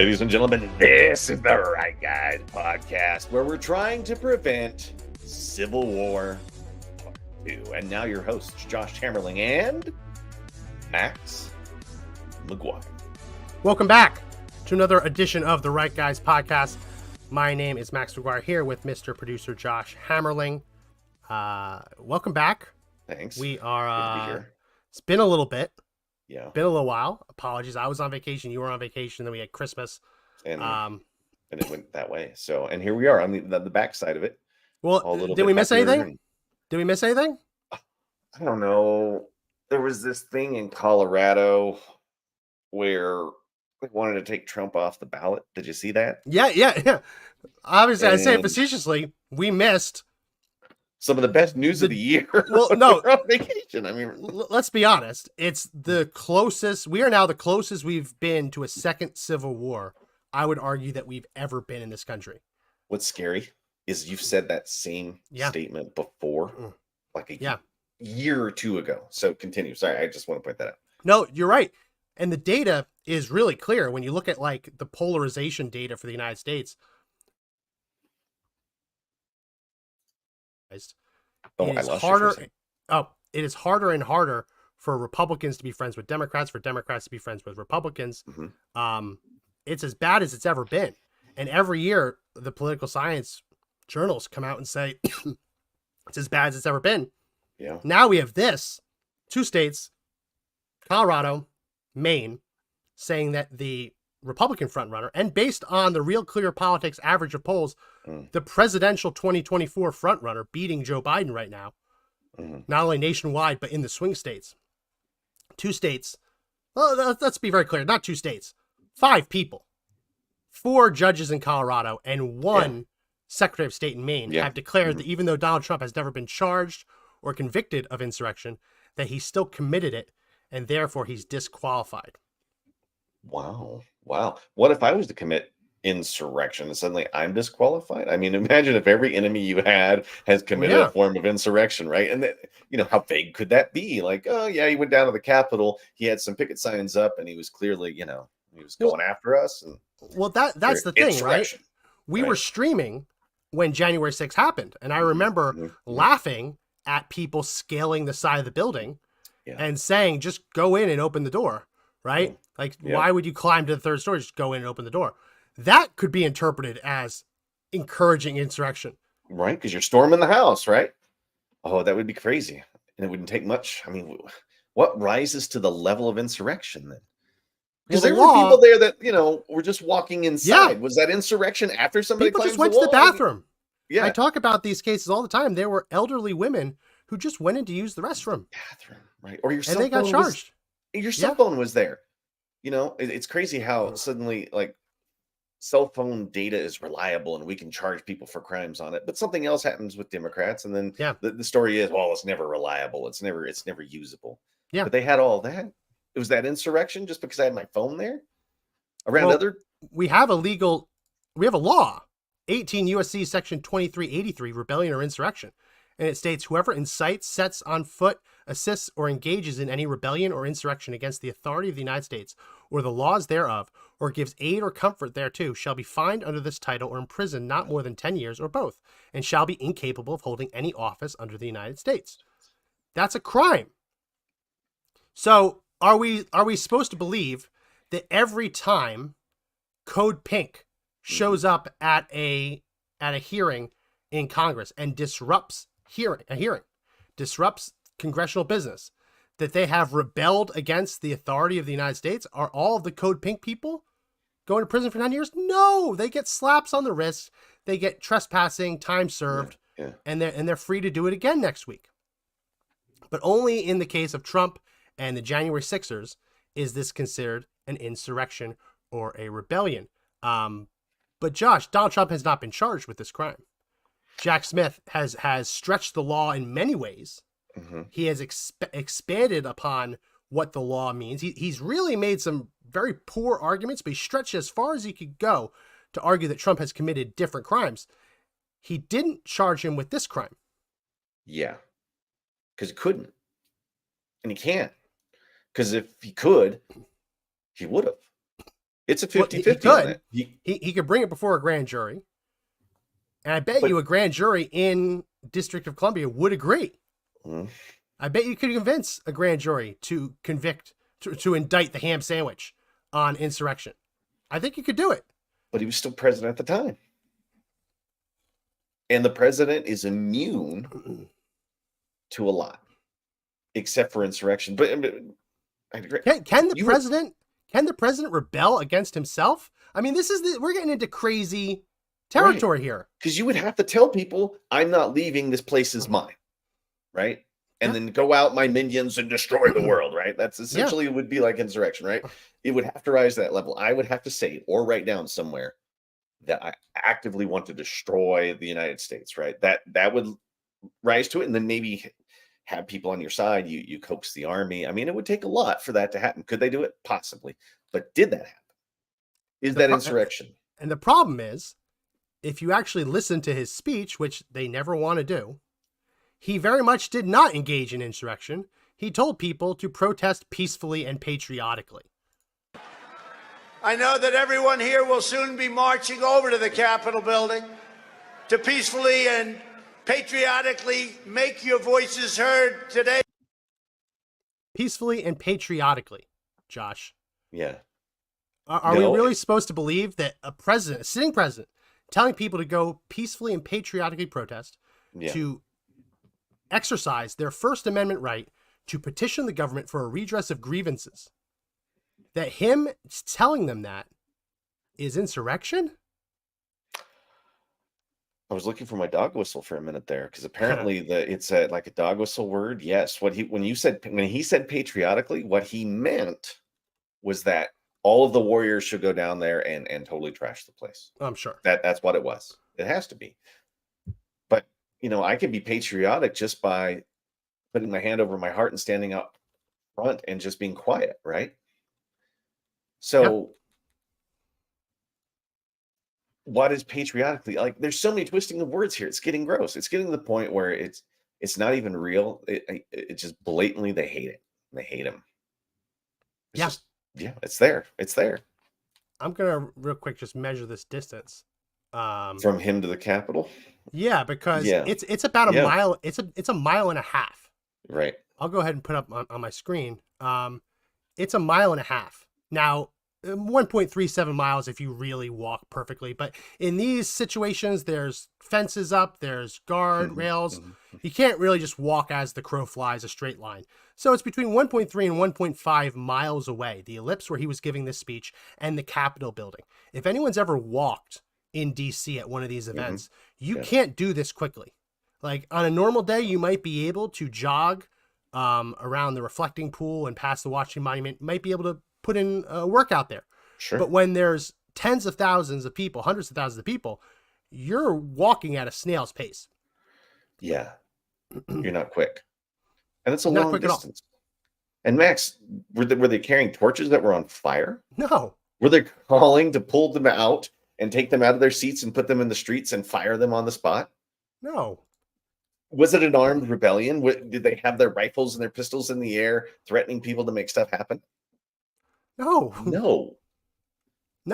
Ladies and gentlemen, this is the Right Guys podcast, where we're trying to prevent Civil War Part 2. And now your hosts, Josh Hammerling and Max McGuire. Welcome back to another edition of the Right Guys podcast. My name is Max McGuire, here with Mr. Producer Josh Hammerling. Welcome back. Thanks. We are, Good to be here. It's been a little bit. Yeah. Been a little while. Apologies. I was on vacation. You were on vacation. Then we had Christmas. And it went that way. So, and here we are on the backside of it. Well, did we miss anything? Did we miss anything? I don't know. There was this thing in Colorado where they wanted to take Trump off the ballot. Did you see that? Yeah. Obviously, I say it facetiously. We missed some of the best news of the year. Well, no, on vacation. I mean, let's be honest. It's the closest. We are now the closest we've been to a second civil war, I would argue, that we've ever been in this country. What's scary is you've said that same statement before, like a year or two ago. So continue. Sorry, I just want to point that out. No, you're right. And the data is really clear when you look at like the polarization data for the United States. It is harder and harder for Republicans to be friends with Democrats, for Democrats to be friends with Republicans. Mm-hmm. It's as bad as it's ever been. And every year, the political science journals come out and say it's as bad as it's ever been. Yeah. Now we have two states, Colorado, Maine, saying that the Republican frontrunner, and based on the Real Clear Politics average of polls, the presidential 2024 frontrunner beating Joe Biden right now, not only nationwide, but in the swing states. Two states, well, let's be very clear, not two states, 5 people, 4 judges in Colorado and 1 Secretary of State in Maine have declared that even though Donald Trump has never been charged or convicted of insurrection, that he still committed it, and therefore he's disqualified. Wow. What if I was to commit insurrection and suddenly I'm disqualified? I mean, imagine if every enemy you had has committed a form of insurrection, right? And that, how vague could that be? Like, oh yeah, he went down to the Capitol, he had some picket signs up, and he was clearly, he was going after us. And that's the thing, right? We were streaming when January 6th happened, and I remember laughing at people scaling the side of the building and saying, just go in and open the door, right? Like, why would you climb to the 3rd story? Just go in and open the door. That could be interpreted as encouraging insurrection. Right, because you're storming the house, right? Oh, that would be crazy. And it wouldn't take much. I mean, what rises to the level of insurrection then? Because there were people there that, were just walking inside. Was that insurrection after somebody people climbs just went the wall? To the bathroom? Yeah. I talk about these cases all the time. There were elderly women who just went in to use the restroom. Right. Or your cell phone. And they got charged. Your cell phone was there. It's crazy how suddenly, like, cell phone data is reliable and we can charge people for crimes on it. But something else happens with Democrats. And then the story is, well, it's never reliable. It's never usable. Yeah. But they had all that. It was that insurrection just because I had my phone there? We have a law, 18 U.S.C. section 2383, rebellion or insurrection. And it states, whoever incites, sets on foot, assists, or engages in any rebellion or insurrection against the authority of the United States or the laws thereof, or gives aid or comfort thereto, shall be fined under this title or imprisoned not more than 10 years or both, and shall be incapable of holding any office under the United States. That's a crime. So are we supposed to believe that every time Code Pink shows up at a hearing in Congress and disrupts a hearing, disrupts congressional business, that they have rebelled against the authority of the United States? Are all of the Code Pink people going to prison for 9 years? No, they get slaps on the wrist. They get trespassing, time served, and they're free to do it again next week. But only in the case of Trump and the January 6ers is this considered an insurrection or a rebellion. But Josh, Donald Trump has not been charged with this crime. Jack Smith has stretched the law in many ways. He has expanded upon what the law means. He's really made some very poor arguments, but he stretched as far as he could go to argue that Trump has committed different crimes. He didn't charge him with this crime. Yeah, because he couldn't. And he can't. Because if he could, he would have. It's a 50-50 on that. He could bring it before a grand jury. And I bet you a grand jury in District of Columbia would agree. I bet you could convince a grand jury to convict, to indict the ham sandwich on insurrection. I think you could do it. But he was still president at the time. And the president is immune to a lot, except for insurrection. But I agree. Can the president rebel against himself? I mean, we're getting into crazy territory here. Because you would have to tell people, I'm not leaving, this place is mine, right? And then go out, my minions, and destroy the world, right? That's essentially would be like insurrection, right? It would have to rise to that level. I would have to say, or write down somewhere, that I actively want to destroy the United States, right? That would rise to it, and then maybe have people on your side. You coax the army. I mean, it would take a lot for that to happen. Could they do it? Possibly. But did that happen? Is that insurrection? And the problem is, if you actually listen to his speech, which they never want to do, he very much did not engage in insurrection. He told people to protest peacefully and patriotically. I know that everyone here will soon be marching over to the Capitol building to peacefully and patriotically make your voices heard today. Peacefully and patriotically, Josh. Yeah. Are we really supposed to believe that a sitting president, telling people to go peacefully and patriotically protest, to exercise their First Amendment right to petition the government for a redress of grievances, that him telling them that is insurrection? I was looking for my dog whistle for a minute there, because apparently it's like a dog whistle word. Yes, when he said patriotically, what he meant was that all of the warriors should go down there and totally trash the place. I'm sure that's what it was. It has to be. But I can be patriotic just by putting my hand over my heart and standing up front and just being quiet, right? So what is patriotically? Like, there's so many twisting of words here. It's getting gross. It's getting to the point where it's not even real. It just blatantly, they hate it. They hate him. It's there. It's there. I'm gonna real quick just measure this distance from him to the Capitol. Yeah, because it's about a mile. It's a mile and a half. Right. I'll go ahead and put up on my screen. It's a mile and a half. Now, 1.37 miles if you really walk perfectly. But in these situations, there's fences up, there's guard rails. You can't really just walk as the crow flies a straight line. So it's between 1.3 and 1.5 miles away, the ellipse where he was giving this speech, and the Capitol building. If anyone's ever walked in DC at one of these events, you can't do this quickly. Like, on a normal day, you might be able to jog around the reflecting pool and past the Washington Monument. You might be able to put in a workout there. Sure. But when there's tens of thousands of people, hundreds of thousands of people, you're walking at a snail's pace. Yeah. You're not quick. And it's a long distance. And Max, were they carrying torches that were on fire? No. Were they calling to pull them out and take them out of their seats and put them in the streets and fire them on the spot? No. Was it an armed rebellion? Did they have their rifles and their pistols in the air threatening people to make stuff happen? No.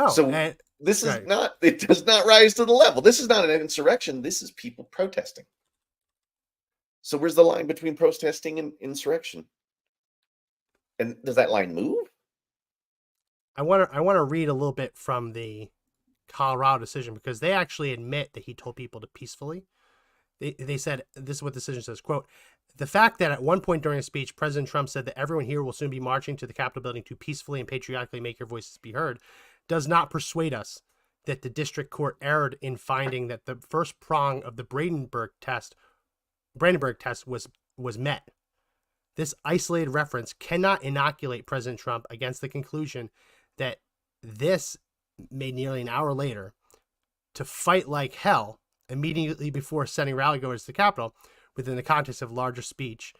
So this is not, it does not rise to the level. This is not an insurrection. This is people protesting. So where's the line between protesting and insurrection? And does that line move? I want to read a little bit from the Colorado decision, because they actually admit that he told people to peacefully. They said, this is what the decision says, quote, "The fact that at one point during a speech, President Trump said that everyone here will soon be marching to the Capitol building to peacefully and patriotically make your voices be heard does not persuade us that the district court erred in finding that the first prong of the Brandenburg test was met. This isolated reference cannot inoculate President Trump against the conclusion that this, made nearly an hour later, to fight like hell immediately before sending rallygoers to the Capitol within the context of larger speech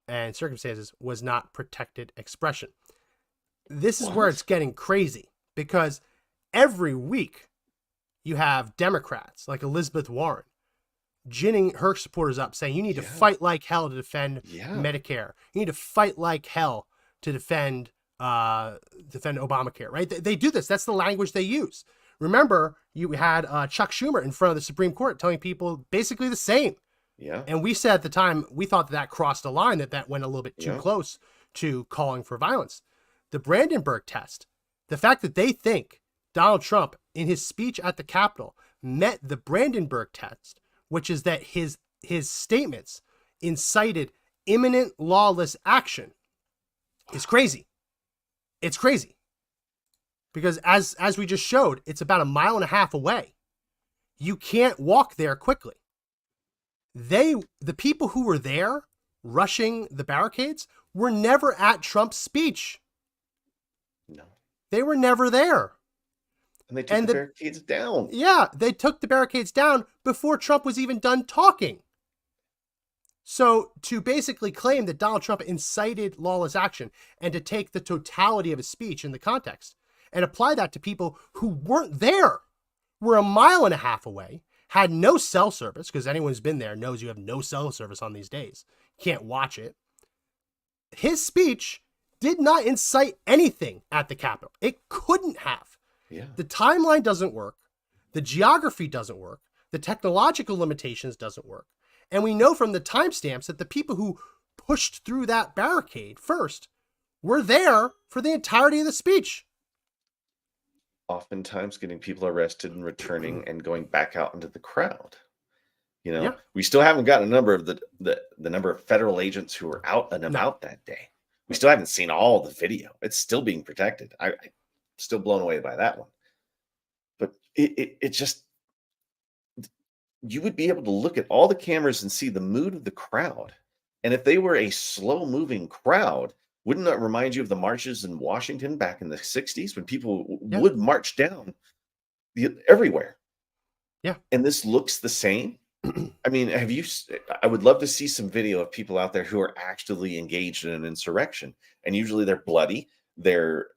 and circumstances was not protected expression." This is where it's getting crazy, because every week you have Democrats like Elizabeth Warren ginning her supporters up, saying you need to fight like hell to defend Medicare. You need to fight like hell to defend defend Obamacare, right? They do this. That's the language they use. Remember, you had Chuck Schumer in front of the Supreme Court telling people basically the same. Yeah. And we said at the time, we thought that crossed a line, that went a little bit too close to calling for violence. The Brandenburg test, the fact that they think Donald Trump in his speech at the Capitol met the Brandenburg test, which is that his statements incited imminent lawless action, is crazy. It's crazy. Because as we just showed, it's about 1.5 miles away. You can't walk there quickly. The people who were there rushing the barricades were never at Trump's speech. No. They were never there. And they took the barricades down. Yeah, they took the barricades down before Trump was even done talking. So to basically claim that Donald Trump incited lawless action and to take the totality of his speech in the context and apply that to people who weren't there, were 1.5 miles away, had no cell service, because anyone who's been there knows you have no cell service on these days. Can't watch it. His speech did not incite anything at the Capitol. It couldn't have. Yeah. The timeline doesn't work. The geography doesn't work. The technological limitations doesn't work. And we know from the timestamps that the people who pushed through that barricade first were there for the entirety of the speech. Oftentimes getting people arrested and returning and going back out into the crowd. We still haven't gotten a number of the number of federal agents who were out and about that day. We still haven't seen all the video. It's still being protected. I'm still blown away by that one. But it just, you would be able to look at all the cameras and see the mood of the crowd. And if they were a slow moving crowd, wouldn't that remind you of the marches in Washington back in the 60s when people would march down everywhere? Yeah. And this looks the same. I mean, I would love to see some video of people out there who are actually engaged in an insurrection. And usually they're bloody. They're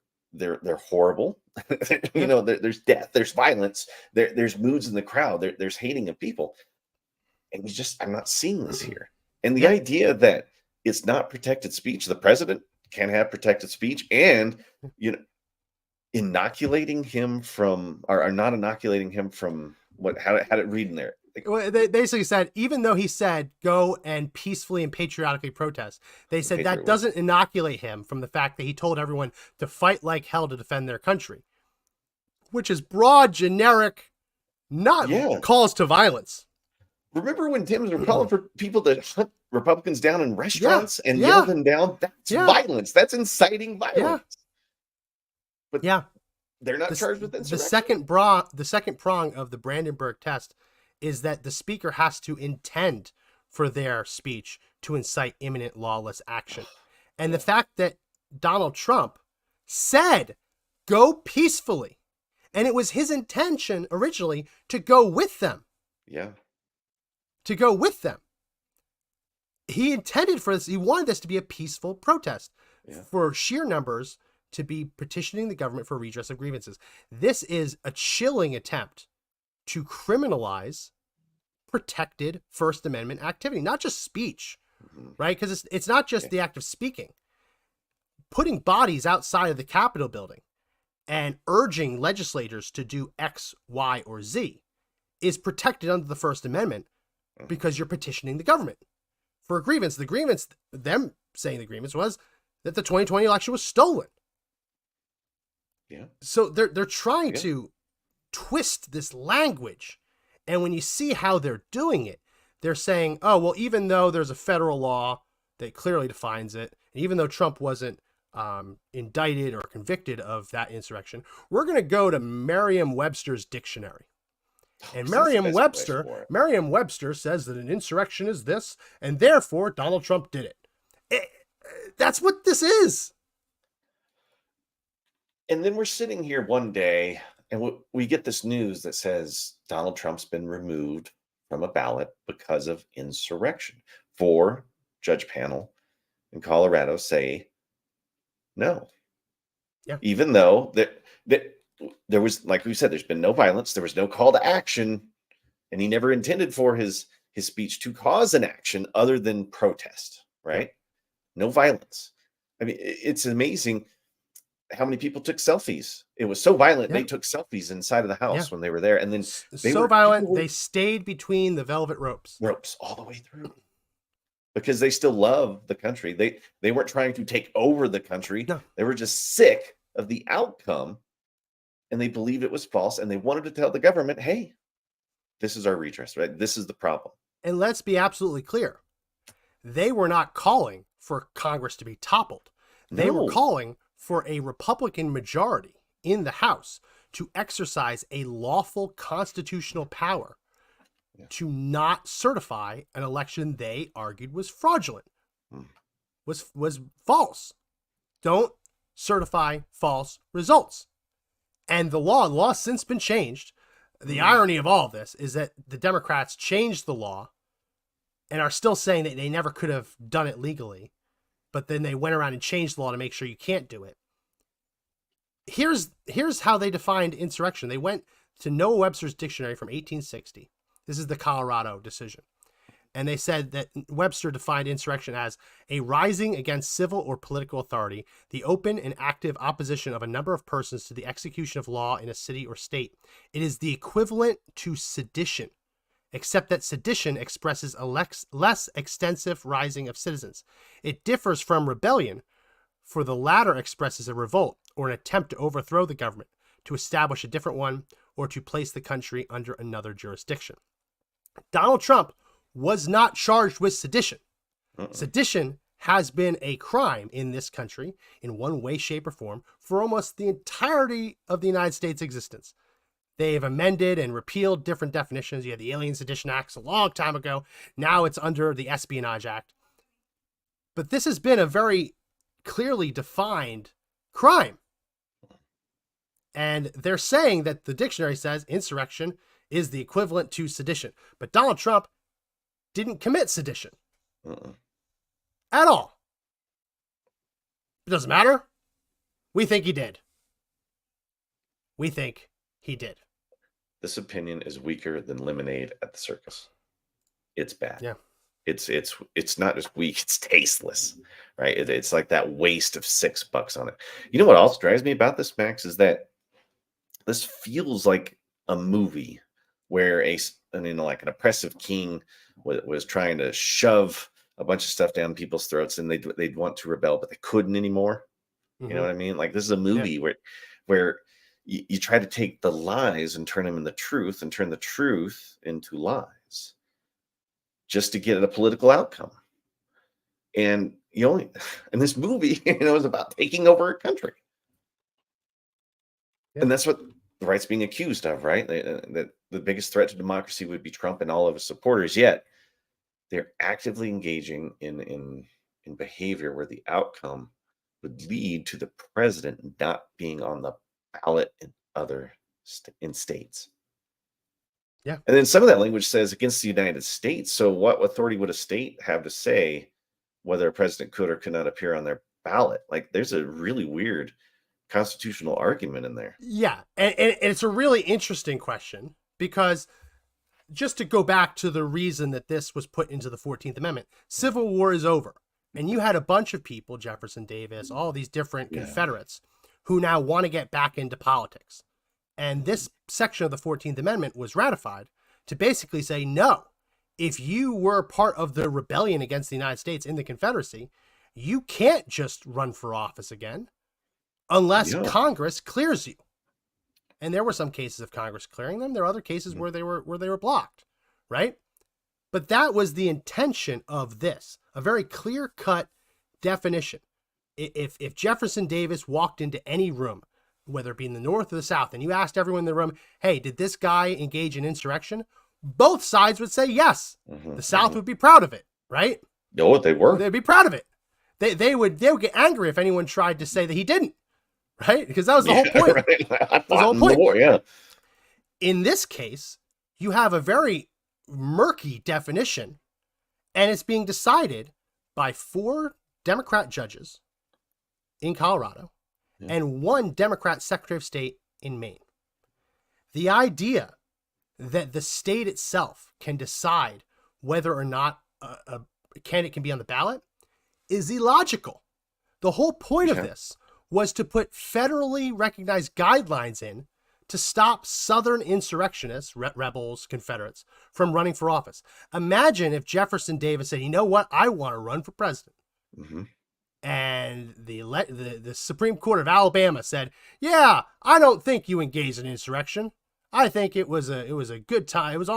horrible. There's death, there's violence, there's moods in the crowd, there's hating of people. And I'm not seeing this here. And the idea that it's not protected speech, the president can have protected speech, and inoculating him from, or not inoculating him from what? How did it read in there? Well, they basically said, even though he said go and peacefully and patriotically protest, they said that doesn't inoculate him from the fact that he told everyone to fight like hell to defend their country, which is broad, generic, not calls to violence. Remember when Dems were calling for people to hunt Republicans down in restaurants and yell them down? That's violence. That's inciting violence. But they're not charged with insurrection. The second prong of the Brandenburg test is that the speaker has to intend for their speech to incite imminent lawless action. And the fact that Donald Trump said, go peacefully, and it was his intention originally to go with them. Yeah. To go with them. He intended for this. He wanted this to be a peaceful protest for sheer numbers to be petitioning the government for redress of grievances. This is a chilling attempt to criminalize protected First Amendment activity, not just speech, right? Because it's not just the act of speaking. Putting bodies outside of the Capitol building and urging legislators to do X, Y, or Z is protected under the First Amendment because you're petitioning the government for a grievance. The grievance, them saying the grievance was that the 2020 election was stolen. Yeah. So they're trying to twist this language. And when you see how they're doing it, they're saying, oh, well, even though there's a federal law that clearly defines it, and even though Trump wasn't indicted or convicted of that insurrection, we're going to go to Merriam-Webster's dictionary. And Merriam-Webster says that an insurrection is this, and therefore Donald Trump did it. That's what this is. And then we're sitting here one day and we get this news that says Donald Trump's been removed from a ballot because of insurrection. 4 judge panel in Colorado say no. Yeah. Even though that there was, like we said, there's been no violence, there was no call to action, and he never intended for his speech to cause an action other than protest, right? No violence. I mean, it's amazing. how many people took selfies. It was so violent, they took selfies inside of the house when they were there. And then they stayed between the velvet ropes all the way through. Because they still love the country. They weren't trying to take over the country. No. They were just sick of the outcome, and they believed it was false, and they wanted to tell the government, hey, this is our redress, right? This is the problem. And let's be absolutely clear. They were not calling for Congress to be toppled. They were calling for a Republican majority in the House to exercise a lawful constitutional power to not certify an election they argued was fraudulent, was false. Don't certify false results. And the law has since been changed. The irony of all of this is that the Democrats changed the law and are still saying that they never could have done it legally, but then they went around and changed the law to make sure you can't do it. Here's how they defined insurrection. They went to Noah Webster's dictionary from 1860. This is the Colorado decision. And they said that Webster defined insurrection as a rising against civil or political authority, the open and active opposition of a number of persons to the execution of law in a city or state. It is the equivalent to sedition, except that sedition expresses a less extensive rising of citizens. It differs from rebellion, for the latter expresses a revolt or an attempt to overthrow the government, to establish a different one, or to place the country under another jurisdiction. Donald Trump was not charged with sedition. Sedition has been a crime in this country in one way, shape, or form for almost the entirety of the United States' existence. They have amended and repealed different definitions. You had the Alien Sedition Acts a long time ago. Now it's under the Espionage Act. But this has been a very clearly defined crime. And they're saying that the dictionary says insurrection is the equivalent to sedition. But Donald Trump didn't commit sedition at all. It doesn't matter. We think he did. We think he did. This opinion is weaker than lemonade at the circus. It's bad. Yeah. It's not just weak, it's tasteless, right? It's like that waste of $6 on it. You know what else drives me about this, Max, is that this feels like a movie where like an oppressive king was trying to shove a bunch of stuff down people's throats, and they'd want to rebel, but they couldn't anymore. You know what I mean? Like, this is a movie where you try to take the lies and turn them into truth, and turn the truth into lies, just to get a political outcome. And in this movie, is about taking over a country. And that's what the right's being accused of, right? That the biggest threat to democracy would be Trump and all of his supporters. Yet they're actively engaging in behavior where the outcome would lead to the president not being on the ballot in other states. Yeah. And then some of that language says against the United States. So what authority would a state have to say whether a president could or could not appear on their ballot? Like, there's a really weird constitutional argument in there. Yeah. And it's a really interesting question, because just to go back to the reason that this was put into the 14th Amendment, Civil War is over. And you had a bunch of people, Jefferson Davis, all these different Confederates, who now want to get back into politics. And this section of the 14th Amendment was ratified to basically say, no, if you were part of the rebellion against the United States in the Confederacy, you can't just run for office again unless Congress clears you. And there were some cases of Congress clearing them. There are other cases where they were blocked, right? But that was the intention of this, a very clear-cut definition. If Jefferson Davis walked into any room, whether it be in the North or the South, and you asked everyone in the room, hey, did this guy engage in insurrection? Both sides would say yes. The South would be proud of it, right? No, they were. They'd be proud of it. They would get angry if anyone tried to say that he didn't, right? Because that was the whole point. Right. That was the whole point. War, In this case, you have a very murky definition, and it's being decided by 4 Democrat judges in Colorado and 1 Democrat Secretary of State in Maine. The idea that the state itself can decide whether or not a candidate can be on the ballot is illogical. The whole point of this was to put federally recognized guidelines in to stop Southern insurrectionists, rebels, Confederates, from running for office. Imagine if Jefferson Davis said, you know what, I want to run for president. Mm-hmm. And the Supreme Court of Alabama said, yeah, I don't think you engaged in insurrection. I think it was a good time. It was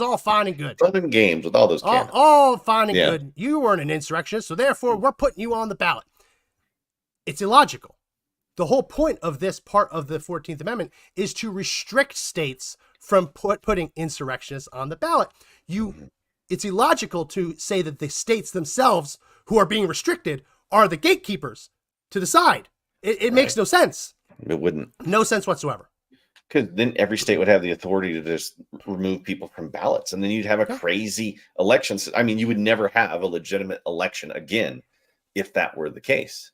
all fine and good. Fun and games with all those cannons. All fine and good. You weren't an insurrectionist, so therefore we're putting you on the ballot. It's illogical. The whole point of this part of the 14th Amendment is to restrict states from putting insurrectionists on the ballot. It's illogical to say that the states themselves who are being restricted are the gatekeepers to decide. It makes no sense. It wouldn't. No sense whatsoever. Because then every state would have the authority to just remove people from ballots. And then you'd have a crazy election. I mean, you would never have a legitimate election again if that were the case.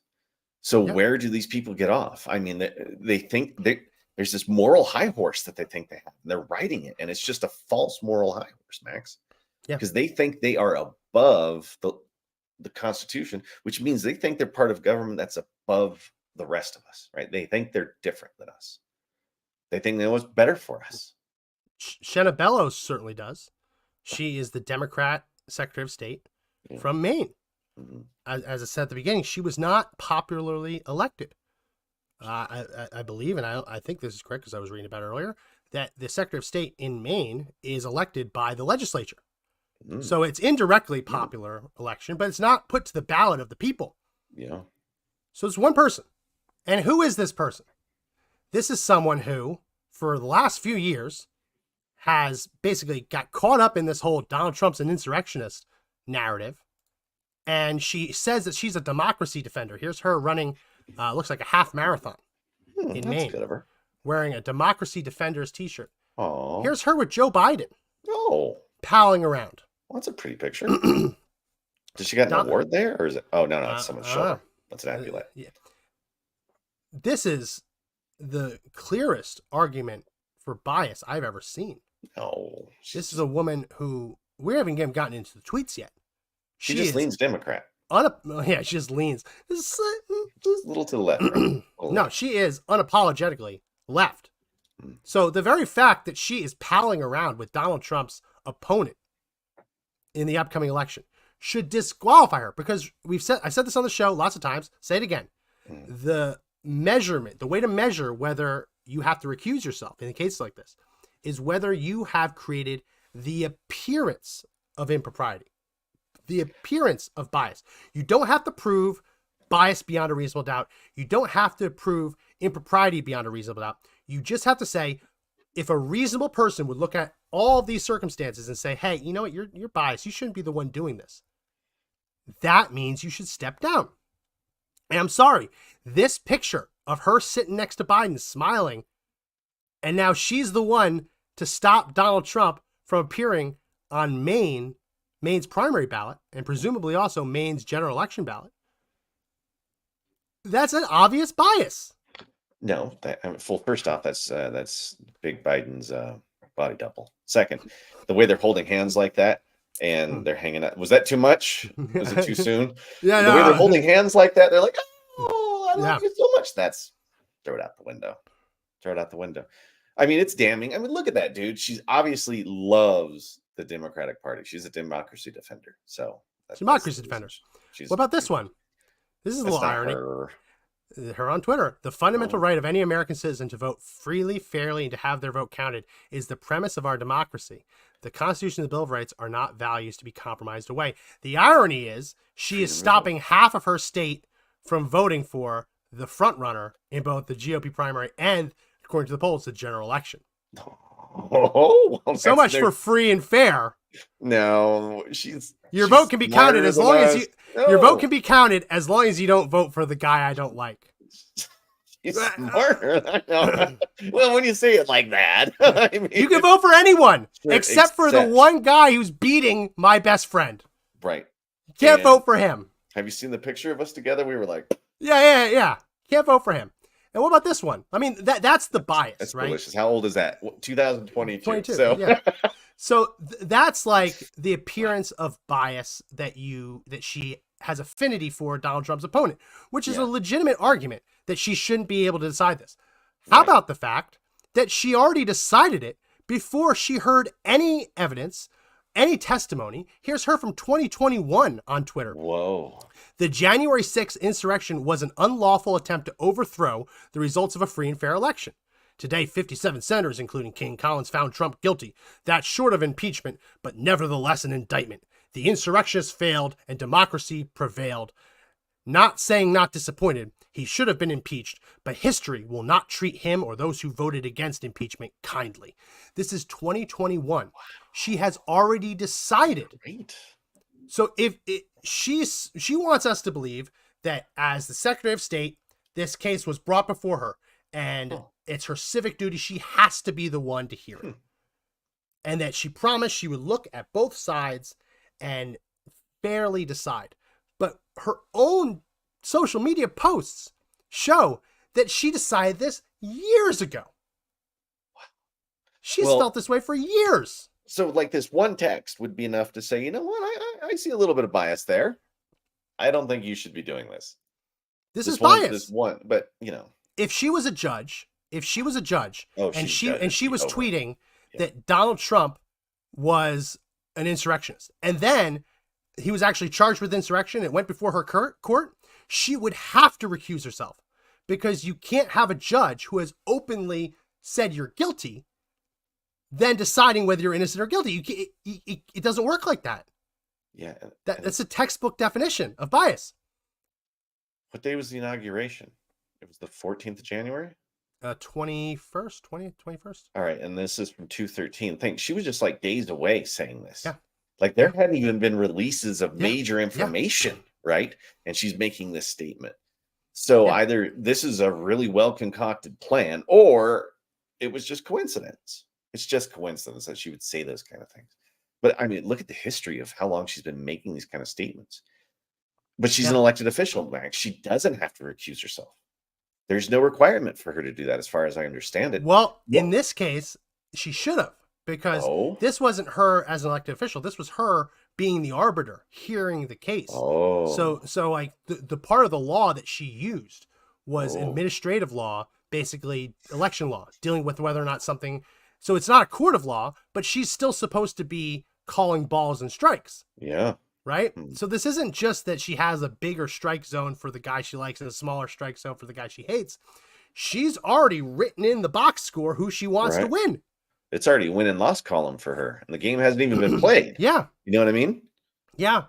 So where do these people get off? I mean, they think there's this moral high horse that they think they have. And they're riding it. And it's just a false moral high horse, Max. Yeah. Because they think they are above the Constitution, which means they think they're part of government that's above the rest of us, right? They think they're different than us. They think they know what's better for us. Shenna Bellows certainly does. She is the Democrat Secretary of State from Maine. Mm-hmm. As I said at the beginning, she was not popularly elected. I believe, and I think this is correct because I was reading about it earlier, that the Secretary of State in Maine is elected by the legislature. Mm. So it's indirectly popular election, but it's not put to the ballot of the people. Yeah. So it's one person. And who is this person? This is someone who, for the last few years, has basically got caught up in this whole Donald Trump's an insurrectionist narrative. And she says that she's a democracy defender. Here's her running, looks like a half marathon in Maine, good of her. Wearing a democracy defenders t-shirt. Oh. Here's her with Joe Biden. Oh. Palling around. Well, that's a pretty picture. Does she got an award there? Or is it? Oh, no, it's someone's shoulder. That's an amulet. Yeah. This is the clearest argument for bias I've ever seen. Oh. This is a woman who, we haven't even gotten into the tweets yet. She just leans Democrat. She just leans. Just a little to the left. Right? No, she is unapologetically left. So the very fact that she is palling around with Donald Trump's opponent in the upcoming election should disqualify her, because I've said this on the show lots of times, say it again. The measurement, the way to measure whether you have to recuse yourself in a case like this is whether you have created the appearance of impropriety, the appearance of bias. You don't have to prove bias beyond a reasonable doubt. You don't have to prove impropriety beyond a reasonable doubt. You just have to say, if a reasonable person would look at all of these circumstances and say, hey, you know what, you're biased. You shouldn't be the one doing this. That means you should step down. And I'm sorry, this picture of her sitting next to Biden smiling, and now she's the one to stop Donald Trump from appearing on Maine's primary ballot, and presumably also Maine's general election ballot. That's an obvious bias. No, first off, that's Big Biden's body double. Second, the way they're holding hands like that and they're hanging out. Was that too much? Was it too soon? Yeah, the way they're holding hands like that, they're like, oh, I love you so much. Throw it out the window. Throw it out the window. I mean, it's damning. I mean, look at that, dude. She obviously loves the Democratic Party. She's a democracy defender. So democracy defender. What about this one? This is a little irony. Her on Twitter. The fundamental right of any American citizen to vote freely, fairly, and to have their vote counted is the premise of our democracy. The Constitution and the Bill of Rights are not values to be compromised away. The irony is she is stopping half of her state from voting for the front runner in both the GOP primary and, according to the polls, the general election. Oh, well, so much for free and fair. No, your vote can be counted as long as you. No. Your vote can be counted as long as you don't vote for the guy I don't like. She's smarter. I know. Well, when you say it like that, I mean, you can vote for anyone except for the one guy who's beating my best friend. Right. You can't vote for him. Have you seen the picture of us together? We were like, yeah. Can't vote for him. And what about this one? I mean, that's the bias, that's right? Delicious. How old is that? 2022. 22. So, yeah. So that's like the appearance of bias that she has affinity for Donald Trump's opponent, which is a legitimate argument that she shouldn't be able to decide this. How about the fact that she already decided it before she heard any evidence, any testimony? Here's her from 2021 on Twitter. Whoa. The January 6th insurrection was an unlawful attempt to overthrow the results of a free and fair election. Today, 57 senators, including King Collins, found Trump guilty. That's short of impeachment, but nevertheless an indictment. The insurrectionists failed and democracy prevailed. Not saying not disappointed, he should have been impeached, but history will not treat him or those who voted against impeachment kindly. This is 2021. She has already decided. Great. So if she wants us to believe that as the Secretary of State, this case was brought before her and it's her civic duty, she has to be the one to hear it. And that she promised she would look at both sides and fairly decide. But her own social media posts show that she decided this years ago. She's felt this way for years. So like this one text would be enough to say, you know what, I see a little bit of bias there. I don't think you should be doing this. This is bias. This one, but you know. If she was a judge, and she was tweeting that Donald Trump was an insurrectionist, and then he was actually charged with insurrection, it went before her court, she would have to recuse herself, because you can't have a judge who has openly said you're guilty then deciding whether you're innocent or guilty. It doesn't work like that. Yeah. That's a textbook definition of bias. What day was the inauguration? It was the 14th of January? 21st. All right. And this is from 2/13. Thanks. She was just like days away saying this. Yeah. Like there hadn't even been releases of major information, right? And she's making this statement. So either this is a really well concocted plan, or it was just coincidence. It's just coincidence that she would say those kind of things. But I mean, look at the history of how long she's been making these kind of statements. But she's an elected official, Max. She doesn't have to recuse herself. There's no requirement for her to do that, as far as I understand it. Well, in this case, she should have, because this wasn't her as an elected official. This was her being the arbiter, hearing the case. So like the part of the law that she used was administrative law, basically election law, dealing with whether or not something. So it's not a court of law, but she's still supposed to be calling balls and strikes. Yeah. Right? So this isn't just that she has a bigger strike zone for the guy she likes and a smaller strike zone for the guy she hates. She's already written in the box score who she wants to win. It's already a win and loss column for her. And the game hasn't even been played. Yeah. You know what I mean? Yeah.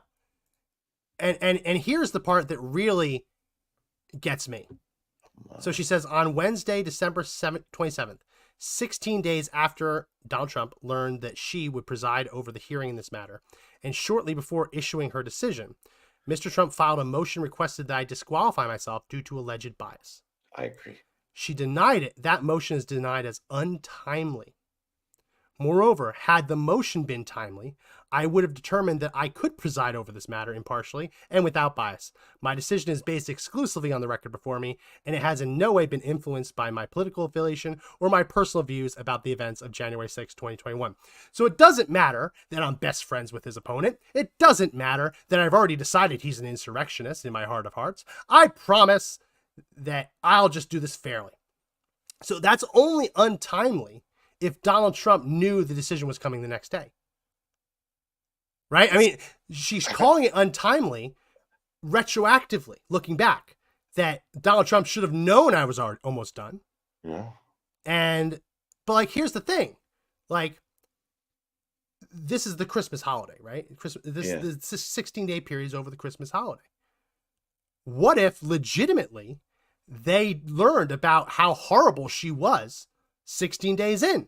And here's the part that really gets me. So she says, on Wednesday, December 27th, 16 days after Donald Trump learned that she would preside over the hearing in this matter, and shortly before issuing her decision, Mr. Trump filed a motion requested that I disqualify myself due to alleged bias. I agree. She denied it. That motion is denied as untimely. Moreover, had the motion been timely, I would have determined that I could preside over this matter impartially and without bias. My decision is based exclusively on the record before me, and it has in no way been influenced by my political affiliation or my personal views about the events of January 6, 2021. So it doesn't matter that I'm best friends with his opponent. It doesn't matter that I've already decided he's an insurrectionist in my heart of hearts. I promise that I'll just do this fairly. So that's only untimely if Donald Trump knew the decision was coming the next day. Right? I mean, she's calling it untimely retroactively, looking back, that Donald Trump should have known I was almost done. Yeah. But like, here's the thing. Like, this is the Christmas holiday, right? This 16-day period is over the Christmas holiday. What if legitimately they learned about how horrible she was 16 days in?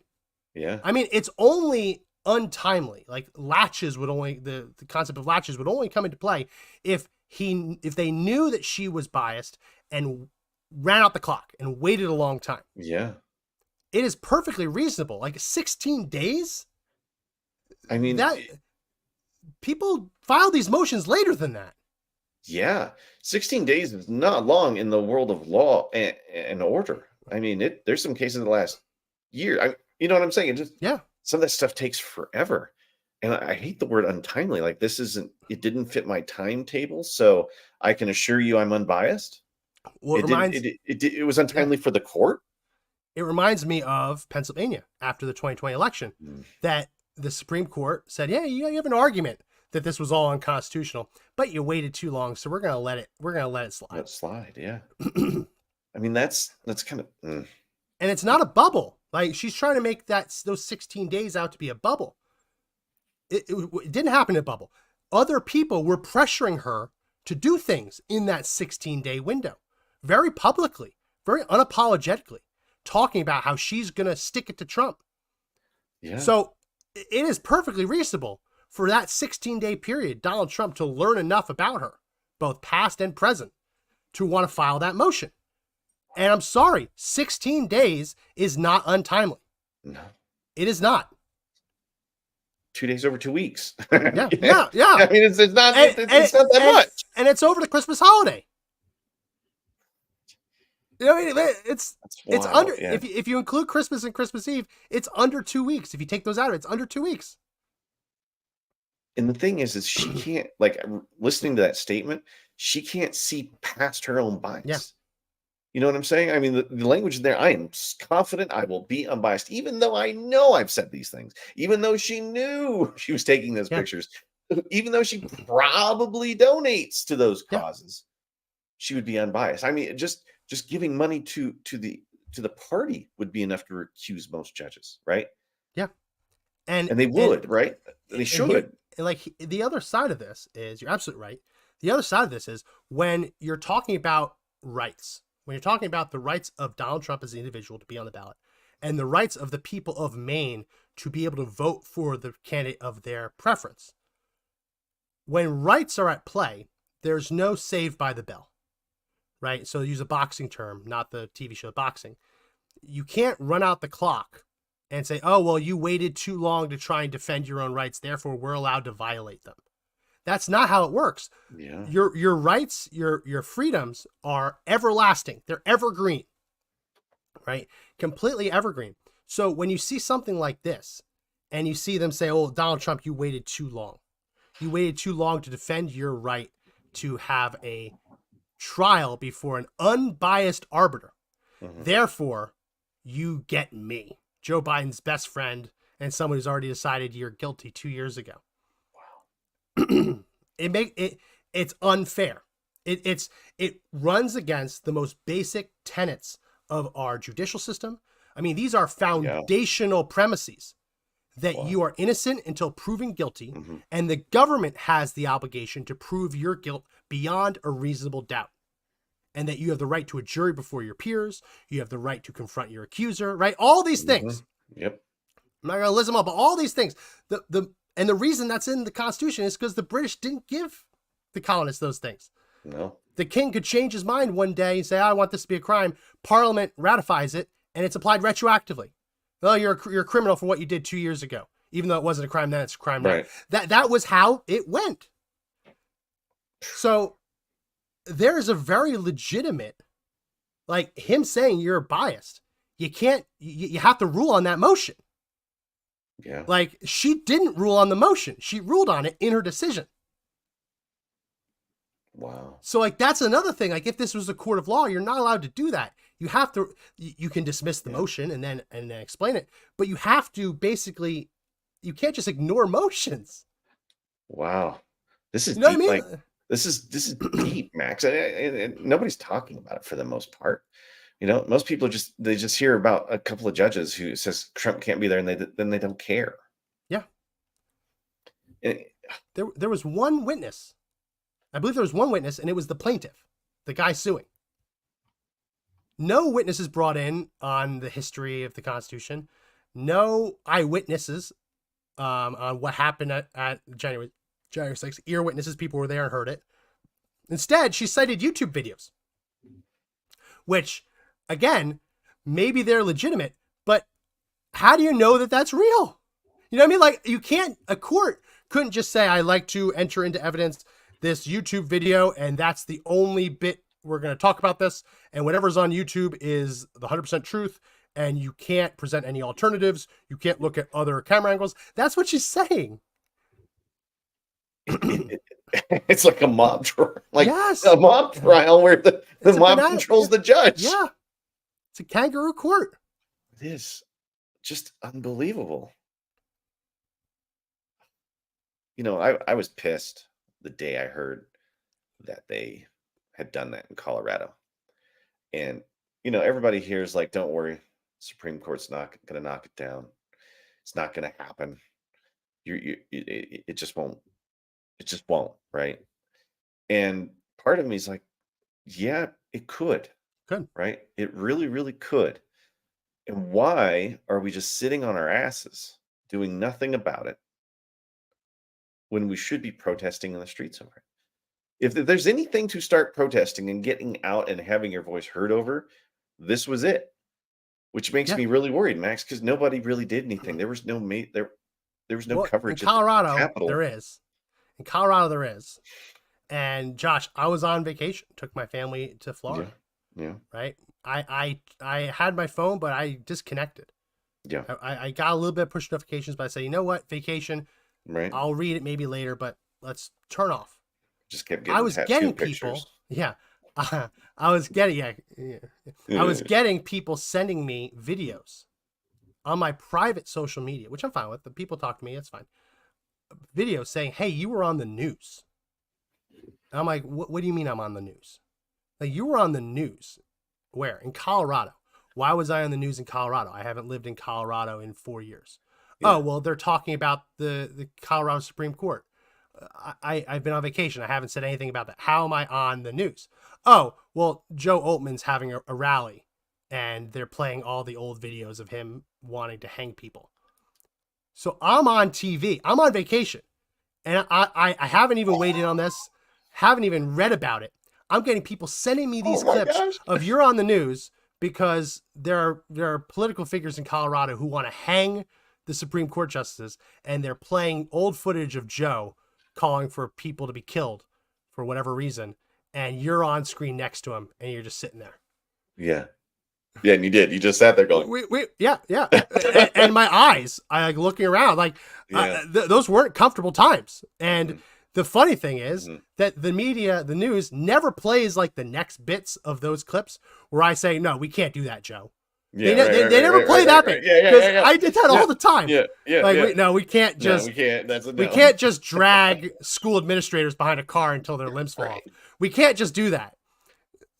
Yeah. I mean, it's only untimely. Like latches would only, the concept of latches would only come into play if they knew that she was biased and ran out the clock and waited a long time. Yeah. It is perfectly reasonable. Like 16 days? I mean, that people file these motions later than that. Yeah. 16 days is not long in the world of law and order. I mean, there's some cases in the last year. You know what I'm saying? It just, some of that stuff takes forever. And I hate the word untimely. Like, it didn't fit my timetable. So I can assure you I'm unbiased. Well, It was untimely for the court. It reminds me of Pennsylvania after the 2020 election, that the Supreme Court said, yeah, you have an argument that this was all unconstitutional, but you waited too long, so we're gonna let it slide. Let it slide, yeah. I mean, that's kind of and it's not a bubble. Like, she's trying to make those 16 days out to be a bubble. It didn't happen in a bubble. Other people were pressuring her to do things in that 16-day window, very publicly, very unapologetically, talking about how she's going to stick it to Trump. Yeah. So it is perfectly reasonable for that 16-day period, Donald Trump to learn enough about her, both past and present, to want to file that motion. And I'm sorry, 16 days is not untimely. No. It is not. 2 days over 2 weeks. Yeah. I mean, it's not that much. And it's over the Christmas holiday. You know what I mean? It's under, if you include Christmas and Christmas Eve, it's under 2 weeks. If you take those out, it's under 2 weeks. And the thing is she can't, like, listening to that statement, she can't see past her own bias. Yeah. You know what I'm saying? I mean, the language there, I am confident I will be unbiased, even though I know I've said these things, even though she knew she was taking those pictures, even though she probably donates to those causes, she would be unbiased. I mean, just giving money to the party would be enough to recuse most judges, right? Yeah. And they would, right? They should. Like, the other side of this is, you're absolutely right. The other side of this is when you're talking about rights, when you're talking about the rights of Donald Trump as an individual to be on the ballot, and the rights of the people of Maine to be able to vote for the candidate of their preference. When rights are at play, there's no save by the bell, right? So use a boxing term, not the TV show boxing. You can't run out the clock and say, oh, well, you waited too long to try and defend your own rights, therefore we're allowed to violate them. That's not how it works. Yeah. Your rights, your freedoms are everlasting. They're evergreen, right? Completely evergreen. So when you see something like this and you see them say, oh, Donald Trump, you waited too long. You waited too long to defend your right to have a trial before an unbiased arbiter. Mm-hmm. Therefore, you get me, Joe Biden's best friend and someone who's already decided you're guilty 2 years ago. It's unfair. It runs against the most basic tenets of our judicial system. I mean, these are foundational premises that you are innocent until proven guilty, and the government has the obligation to prove your guilt beyond a reasonable doubt, and that you have the right to a jury before your peers. You have the right to confront your accuser, right? All these things. Yep. I'm not going to list them all, but all these things. And the reason that's in the Constitution is because the British didn't give the colonists those things. No. The king could change his mind one day and say, I want this to be a crime. Parliament ratifies it, and it's applied retroactively. Well, you're a criminal for what you did 2 years ago. Even though it wasn't a crime then, it's a crime now. That was how it went. So there's a very legitimate, like him saying you're biased. You can't, you have to rule on that motion. Yeah. Like, she didn't rule on the motion. She ruled on it in her decision. Wow. So, like, that's another thing. Like, if this was a court of law, you're not allowed to do that. You have to, you can dismiss the motion and then explain it, but you have to basically, you can't just ignore motions. Wow. This is deep. I mean? Like, this is deep, Max. And nobody's talking about it for the most part. You know, most people they just hear about a couple of judges who says Trump can't be there, and then they don't care. Yeah. There was one witness. I believe there was one witness, and it was the plaintiff, the guy suing. No witnesses brought in on the history of the Constitution. No eyewitnesses on what happened at January 6th. Ear witnesses, people were there and heard it. Instead, she cited YouTube videos, which, again, maybe they're legitimate, but how do you know that that's real? You know what I mean? Like, a court couldn't just say, I like to enter into evidence this YouTube video, and that's the only bit we're going to talk about this, and whatever's on YouTube is the 100% truth, and you can't present any alternatives. You can't look at other camera angles. That's what she's saying. it's like a mob trial, like Yes. a mob trial where the mob controls the judge. Yeah. It's a kangaroo court. It is just unbelievable. You know, I was pissed the day I heard that they had done that in Colorado. And, you know, everybody here is like, don't worry, Supreme Court's not going to knock it down. It's not going to happen. It just won't. It just won't, right? And part of me is like, yeah, it could. Could. Right? It really, really could. And why are we just sitting on our asses doing nothing about it when we should be protesting in the streets over it? If there's anything to start protesting and getting out and having your voice heard over, this was it. Which makes me really worried, Max, because nobody really did anything. There was no coverage. In Colorado, there is. In Colorado, there is. And Josh, I was on vacation. Took my family to Florida. Yeah. Right. I had my phone, but I disconnected. Yeah. I got a little bit of push notifications, but I say, you know what, vacation. Right. I'll read it maybe later, but let's turn off. Just kept getting. I was getting people. Pictures. Yeah. I was getting. I was getting people sending me videos on my private social media, which I'm fine with. The people talk to me. That's fine. Videos saying, "Hey, you were on the news." And I'm like, what do you mean I'm on the news? Like, you were on the news. Where? In Colorado. Why was I on the news in Colorado? I haven't lived in Colorado in 4 years. Yeah. Oh, well, they're talking about the Colorado Supreme Court. I've been on vacation. I haven't said anything about that. How am I on the news? Oh, well, Joe Altman's having a rally, and they're playing all the old videos of him wanting to hang people. So I'm on TV. I'm on vacation. And I haven't even weighed in on this. Haven't even read about it. I'm getting people sending me these clips of you're on the news because there are political figures in Colorado who want to hang the Supreme Court justices, and they're playing old footage of Joe calling for people to be killed for whatever reason, and you're on screen next to him, and you're just sitting there. Yeah. Yeah, and you did. You just sat there going, yeah. and my eyes, I like looking around, like those weren't comfortable times. And the funny thing is that the media, the news, never plays like the next bits of those clips where I say, no, we can't do that, Joe. Yeah, they never play that bit. Because I did that all the time. We can't just we can't just drag school administrators behind a car until their limbs fall off. We can't just do that.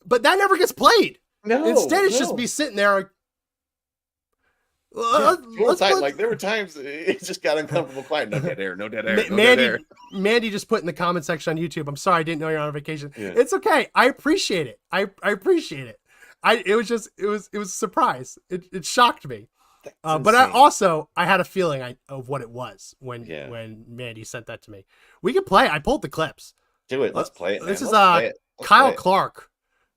But that never gets played. No. Instead, it's just be sitting there like, there were times it just got uncomfortable quiet. No dead air, no dead air. Mandy just put in the comment section on YouTube, I'm sorry I didn't know you're on vacation. Yeah. It's okay. I appreciate it. I appreciate it. It was a surprise. It shocked me. But I had a feeling of what it was when Mandy sent that to me. We can play. I pulled the clips. Do it. Let's play it. This is Kyle Clark.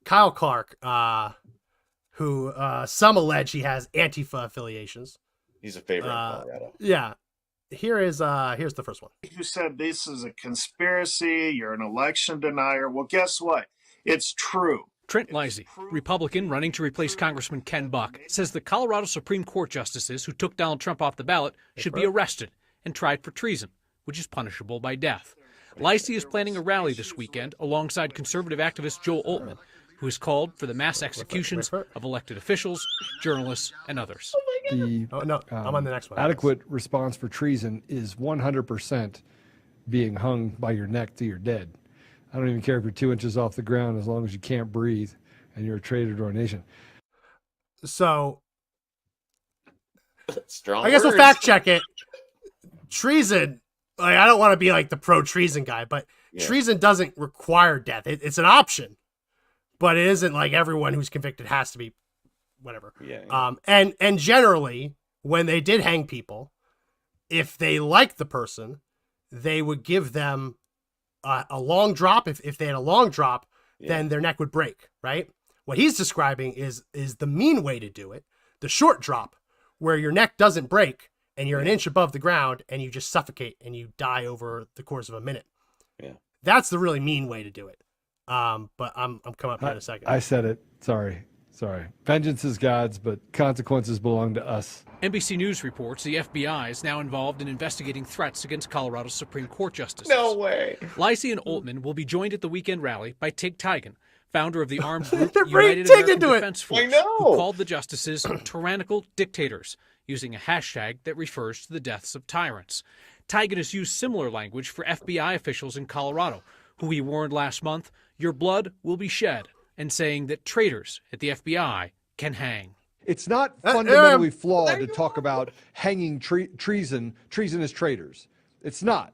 Kyle Clark, who some allege he has Antifa affiliations. He's a favorite in Colorado. Yeah. Here's the first one. You said this is a conspiracy. You're an election denier. Well, guess what? It's true. Trent Lizzie, Republican running to replace Congressman Ken Buck, says the Colorado Supreme Court justices who took Donald Trump off the ballot should be arrested and tried for treason, which is punishable by death. Lizzie is planning a rally this weekend alongside conservative activist Joel Altman, who has called for the mass executions of elected officials, journalists, and others. I'm on the next one. Adequate response for treason is 100% being hung by your neck till you're dead. I don't even care if you're 2 inches off the ground as long as you can't breathe and you're a traitor to our nation. So, strong I guess words. we'll fact check it. Treason, like, I don't want to be like the pro-treason guy, but treason doesn't require death. It's an option, but it isn't like everyone who's convicted has to be whatever. Yeah. And generally, when they did hang people, if they liked the person, they would give them a long drop. If they had a long drop, then their neck would break, right? What he's describing is the mean way to do it. The short drop, where your neck doesn't break and you're an inch above the ground and you just suffocate and you die over the course of a minute. Yeah. That's the really mean way to do it. But I'm coming up here in a second. I said it. Sorry. Sorry. Vengeance is God's, but consequences belong to us. NBC News reports the FBI is now involved in investigating threats against Colorado's Supreme Court justices. No way. Lisey and Oltmann will be joined at the weekend rally by Tig Tigan, founder of the armed group They're United bringing Tig American into it. Defense Force, I know. who called the justices tyrannical dictators, using a hashtag that refers to the deaths of tyrants. Tigan has used similar language for FBI officials in Colorado, who he warned last month, "Your blood will be shed," and saying that traitors at the FBI can hang. It's not fundamentally flawed to talk about hanging treasonous traitors. It's not.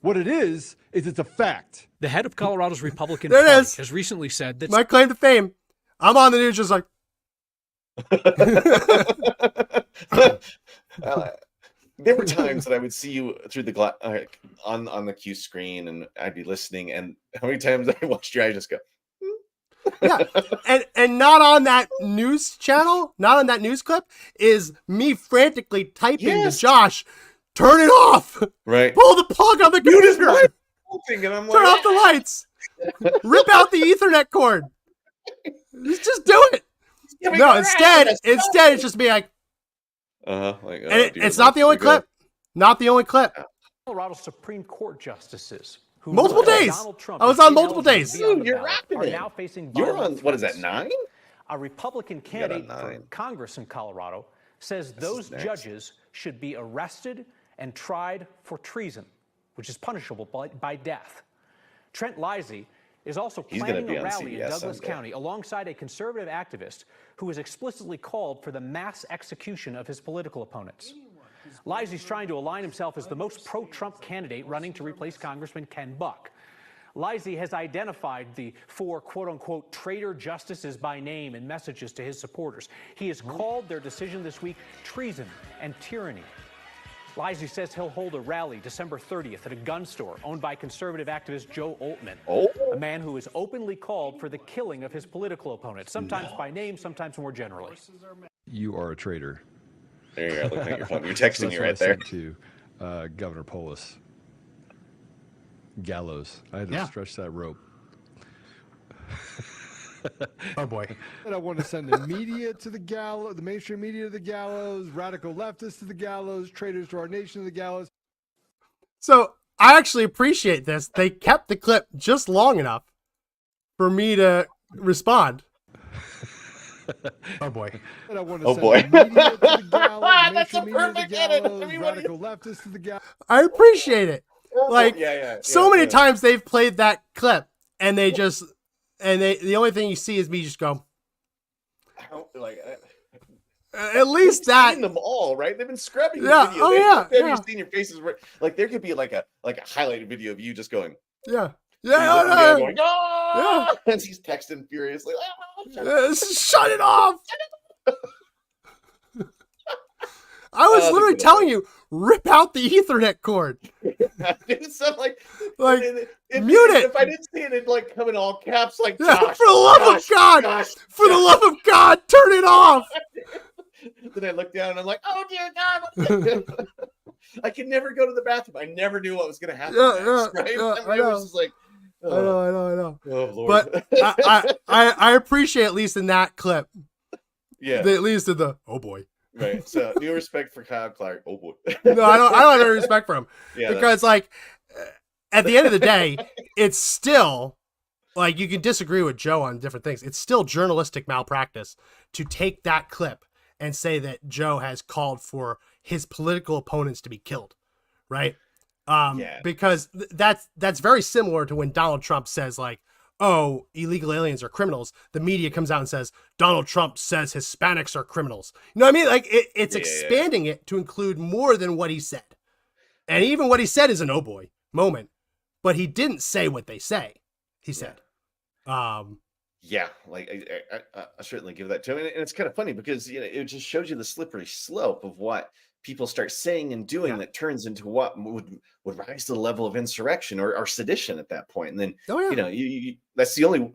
What it is it's a fact. The head of Colorado's Republican There it Party is. has recently said that My claim to fame. I'm on the news just like. There were times that I would see you through the on the Q screen, and I'd be listening. And how many times I watched your eyes just go? Yeah, and not on that news channel, not on that news clip, is me frantically typing to Josh, turn it off, Right? pull the plug on the computer, And I'm turn like, off the lights, rip out the Ethernet cord. Just do it. No, instead it's just me like, like, and it's not the only clip. Not the only clip. Colorado Supreme Court justices who Multiple days. Donald Trump I was is on multiple ineligible days. to be on the Dude, you're ballot rocking are it. now facing You're violent on, what is that, threats. 9? A Republican got a candidate for 9. Congress in Colorado says those next. judges should be arrested and tried for treason, which is punishable by death. Trent Lisey is also He's gonna planning be a on rally in CBS Douglas someday. County alongside a conservative activist who has explicitly called for the mass execution of his political opponents. Lisey's trying to align himself as the most pro-Trump candidate running to replace Congressman Ken Buck. Lisey has identified the 4 quote-unquote traitor justices by name in messages to his supporters. He has called their decision this week treason and tyranny. Lisey says he'll hold a rally December 30th at a gun store owned by conservative activist Joe Oltmann, a man who has openly called for the killing of his political opponents, sometimes by name, sometimes more generally. You are a traitor. There you go. Looking at your phone. You're texting me right there. To Governor Polis. Gallows. I had to stretch that rope. Oh boy. And I want to send the media to the gallows, the mainstream media to the gallows, radical leftists to the gallows, traitors to our nation to the gallows. So I actually appreciate this. They kept the clip just long enough for me to respond. Oh boy. And I want to send the media to the gallows, mainstream media to the gallows, radical leftists to the gallows. I appreciate it. Like so many times. times they've played that clip and they just the only thing you see is me just go. I don't like. At least that. Seen them all, right? They've been scrubbing Yeah. the video. Oh yeah. You've seen your faces. Like there could be like a highlighted video of you just going. Yeah. Going, oh! And he's texting furiously. Shut it off. I was literally telling you, rip out the Ethernet cord. Dude, so mute it. If I didn't see it, it'd like come in all caps, like Yeah, Josh, for the love of God, Josh, for the love of God, turn it off. Then I look down and I'm like, oh dear God. I could never go to the bathroom. I never knew what was going to happen. Right? I It was just like, I know. oh Lord. But I appreciate at least in that clip. Yeah. At least in the oh boy. Right. So new respect for Kyle Clark. Oh boy. No, I don't have any respect for him. Yeah, because like at the end of the day, it's still like you can disagree with Joe on different things. It's still journalistic malpractice to take that clip and say that Joe has called for his political opponents to be killed. Right. Because that's very similar to when Donald Trump says like, oh, illegal aliens are criminals. The media comes out and says, Donald Trump says Hispanics are criminals. You know what I mean? Like it's expanding it to include more than what he said. And even what he said is an oh boy moment, but he didn't say what they say. He said, yeah, like I certainly give that to him. And it's kind of funny because, it just shows you the slippery slope of what people start saying and doing that turns into what would rise to the level of insurrection or sedition at that point. And then, you that's the only,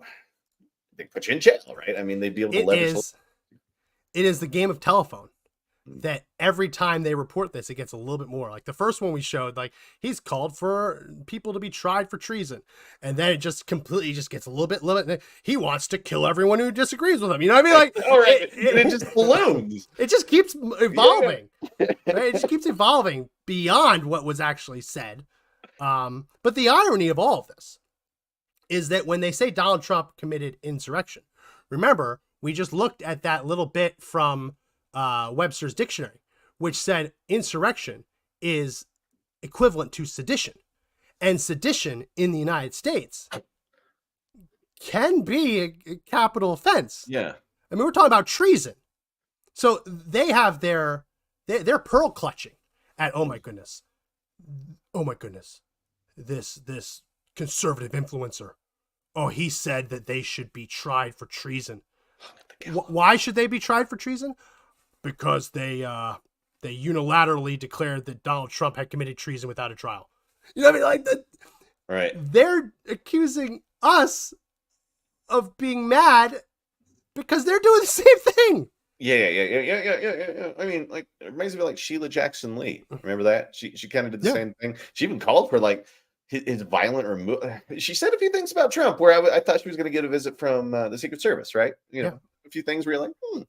they put you in jail, right? I mean, they'd be able to leverage. It is the game of telephone. that every time they report this, it gets a little bit more. Like the first one we showed, like he's called for people to be tried for treason. And then it just completely just gets a little bit limited. He wants to kill everyone who disagrees with him. You know what I mean? Like, all right, it just balloons. It just keeps evolving. Right? It just keeps evolving beyond what was actually said. But the irony of all of this is that when they say Donald Trump committed insurrection, remember, we just looked at that little bit from Webster's dictionary, which said insurrection is equivalent to sedition. And sedition in the United States can be a capital offense. Yeah. I mean, we're talking about treason. So they have they're pearl clutching at, oh my goodness, this conservative influencer, oh, he said that they should be tried for treason. Why should they be tried for treason? Because they unilaterally declared that Donald Trump had committed treason without a trial. You know what I mean? Like that. Right. They're accusing us of being mad because they're doing the same thing. Yeah. I mean, like, it reminds me of like Sheila Jackson Lee. Remember that? She kind of did the same thing. She even called for like his violent removal. She said a few things about Trump where I thought she was going to get a visit from the Secret Service, right? You know, a few things where you're like,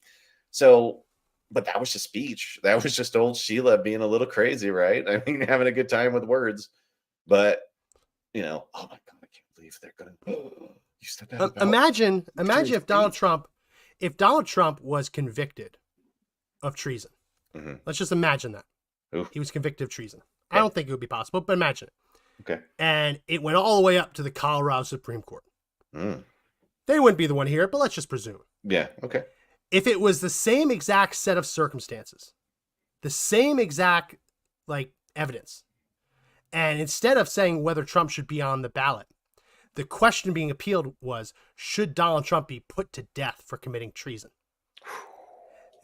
So, but that was just speech. That was just old Sheila being a little crazy, right? I mean, having a good time with words. But, you know, oh my God, I can't believe they're going to. You said that. Imagine if Donald Trump was convicted of treason. Mm-hmm. Let's just imagine that. Ooh. He was convicted of treason. Okay. I don't think it would be possible, but imagine it. Okay. And it went all the way up to the Colorado Supreme Court. Mm. They wouldn't be the one to hear it, but let's just presume. Yeah, okay. If it was the same exact set of circumstances, the same exact like evidence, and instead of saying whether Trump should be on the ballot, the question being appealed was, should Donald Trump be put to death for committing treason?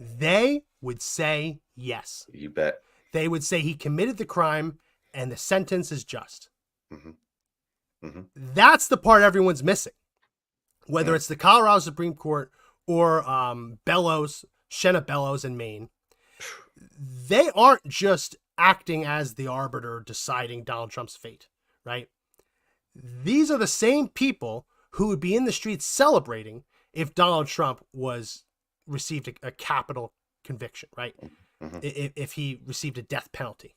They would say yes. You bet. They would say he committed the crime and the sentence is just. Mm-hmm. Mm-hmm. That's the part everyone's missing. Whether it's the Colorado Supreme Court or Shenna Bellows in Maine, they aren't just acting as the arbiter deciding Donald Trump's fate, right? These are the same people who would be in the streets celebrating if Donald Trump received a capital conviction, right? Mm-hmm. If he received a death penalty,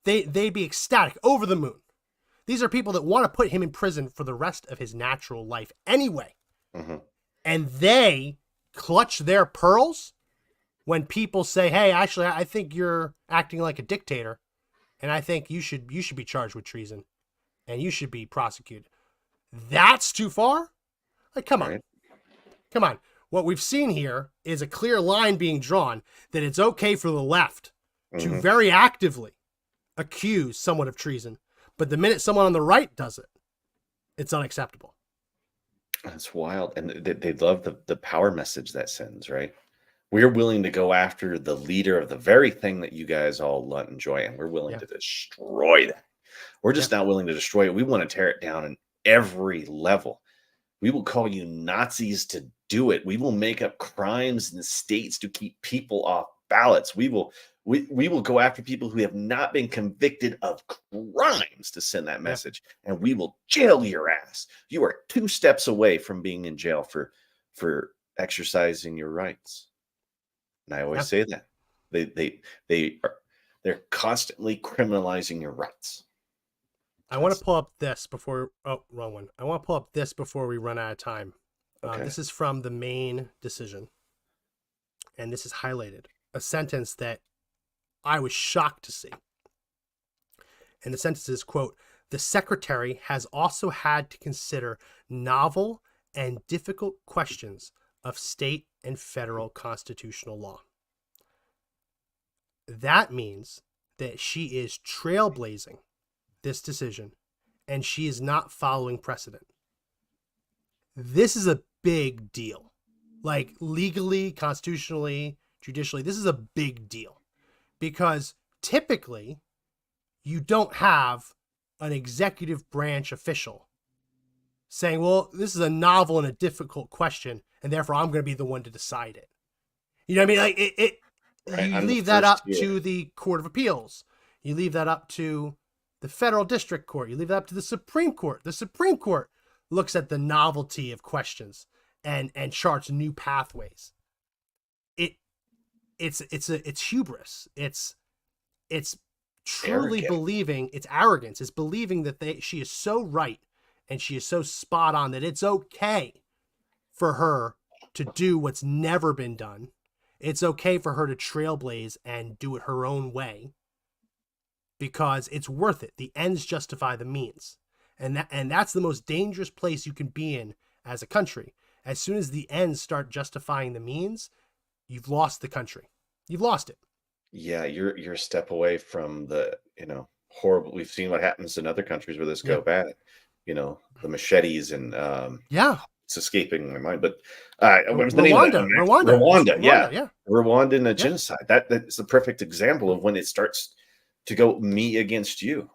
they'd be ecstatic, over the moon. These are people that want to put him in prison for the rest of his natural life anyway. Mm-hmm. And they clutch their pearls when people say, hey, actually, I think you're acting like a dictator, and I think you should be charged with treason, and you should be prosecuted. That's too far? Like, come on. Come on. What we've seen here is a clear line being drawn that it's okay for the left to very actively accuse someone of treason, but the minute someone on the right does it, it's unacceptable. That's wild. And they love the power message that sends, right? We're willing to go after the leader of the very thing that you guys all enjoy, and we're willing to destroy that. We're just not willing to destroy it. We want to tear it down in every level. We will call you Nazis to do it. We will make up crimes in the states to keep people off ballots. We will go after people who have not been convicted of crimes to send that message, and we will jail your ass. You are 2 steps away from being in jail for exercising your rights. And I always say that they're constantly criminalizing your rights. I want to pull up this before. Oh, wrong one. I want to pull up this before we run out of time. Okay. This is from the Maine decision, and this is highlighted. A sentence that I was shocked to see. And the sentence is, quote, "The secretary has also had to consider novel and difficult questions of state and federal constitutional law." That means that she is trailblazing this decision, and she is not following precedent. This is a big deal. Like, legally, constitutionally, judicially, this is a big deal. Because typically, you don't have an executive branch official saying, well, this is a novel and a difficult question, and therefore I'm going to be the one to decide it. You know what I mean? Like, Right? You I'm the leave that first up here. to the Court of Appeals. You leave that up to the Federal District Court. You leave that up to the Supreme Court. The Supreme Court looks at the novelty of questions and charts new pathways. It's hubris. It's truly Arrogant. believing, it's arrogance. It's believing that she is so right and she is so spot on that it's okay for her to do what's never been done. It's okay for her to trailblaze and do it her own way because it's worth it. The ends justify the means. And that's the most dangerous place you can be in as a country. As soon as the ends start justifying the means, you've lost the country. You've lost it. Yeah, you're a step away from the, horrible. We've seen what happens in other countries where this go bad. The machetes and it's escaping my mind, but what was the name of that? Rwanda, yeah. Rwanda and a genocide. That's the perfect example of when it starts to go me against you.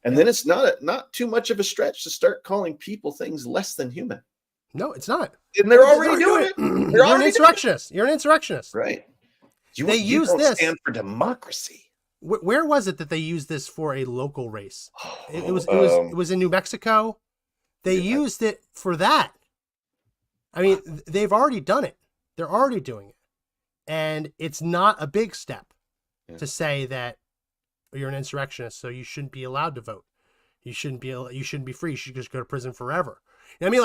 And then it's not too much of a stretch to start calling people things less than human. No, it's not. And they're already doing it. You're an insurrectionist. You're an insurrectionist. Right. They use this. Stand for democracy. Where was it that they used this for a local race? It was in New Mexico. They used it for that. I mean, they've already done it. They're already doing it. And it's not a big step to say that you're an insurrectionist, so you shouldn't be allowed to vote. You shouldn't be free. You should just go to prison forever. I mean,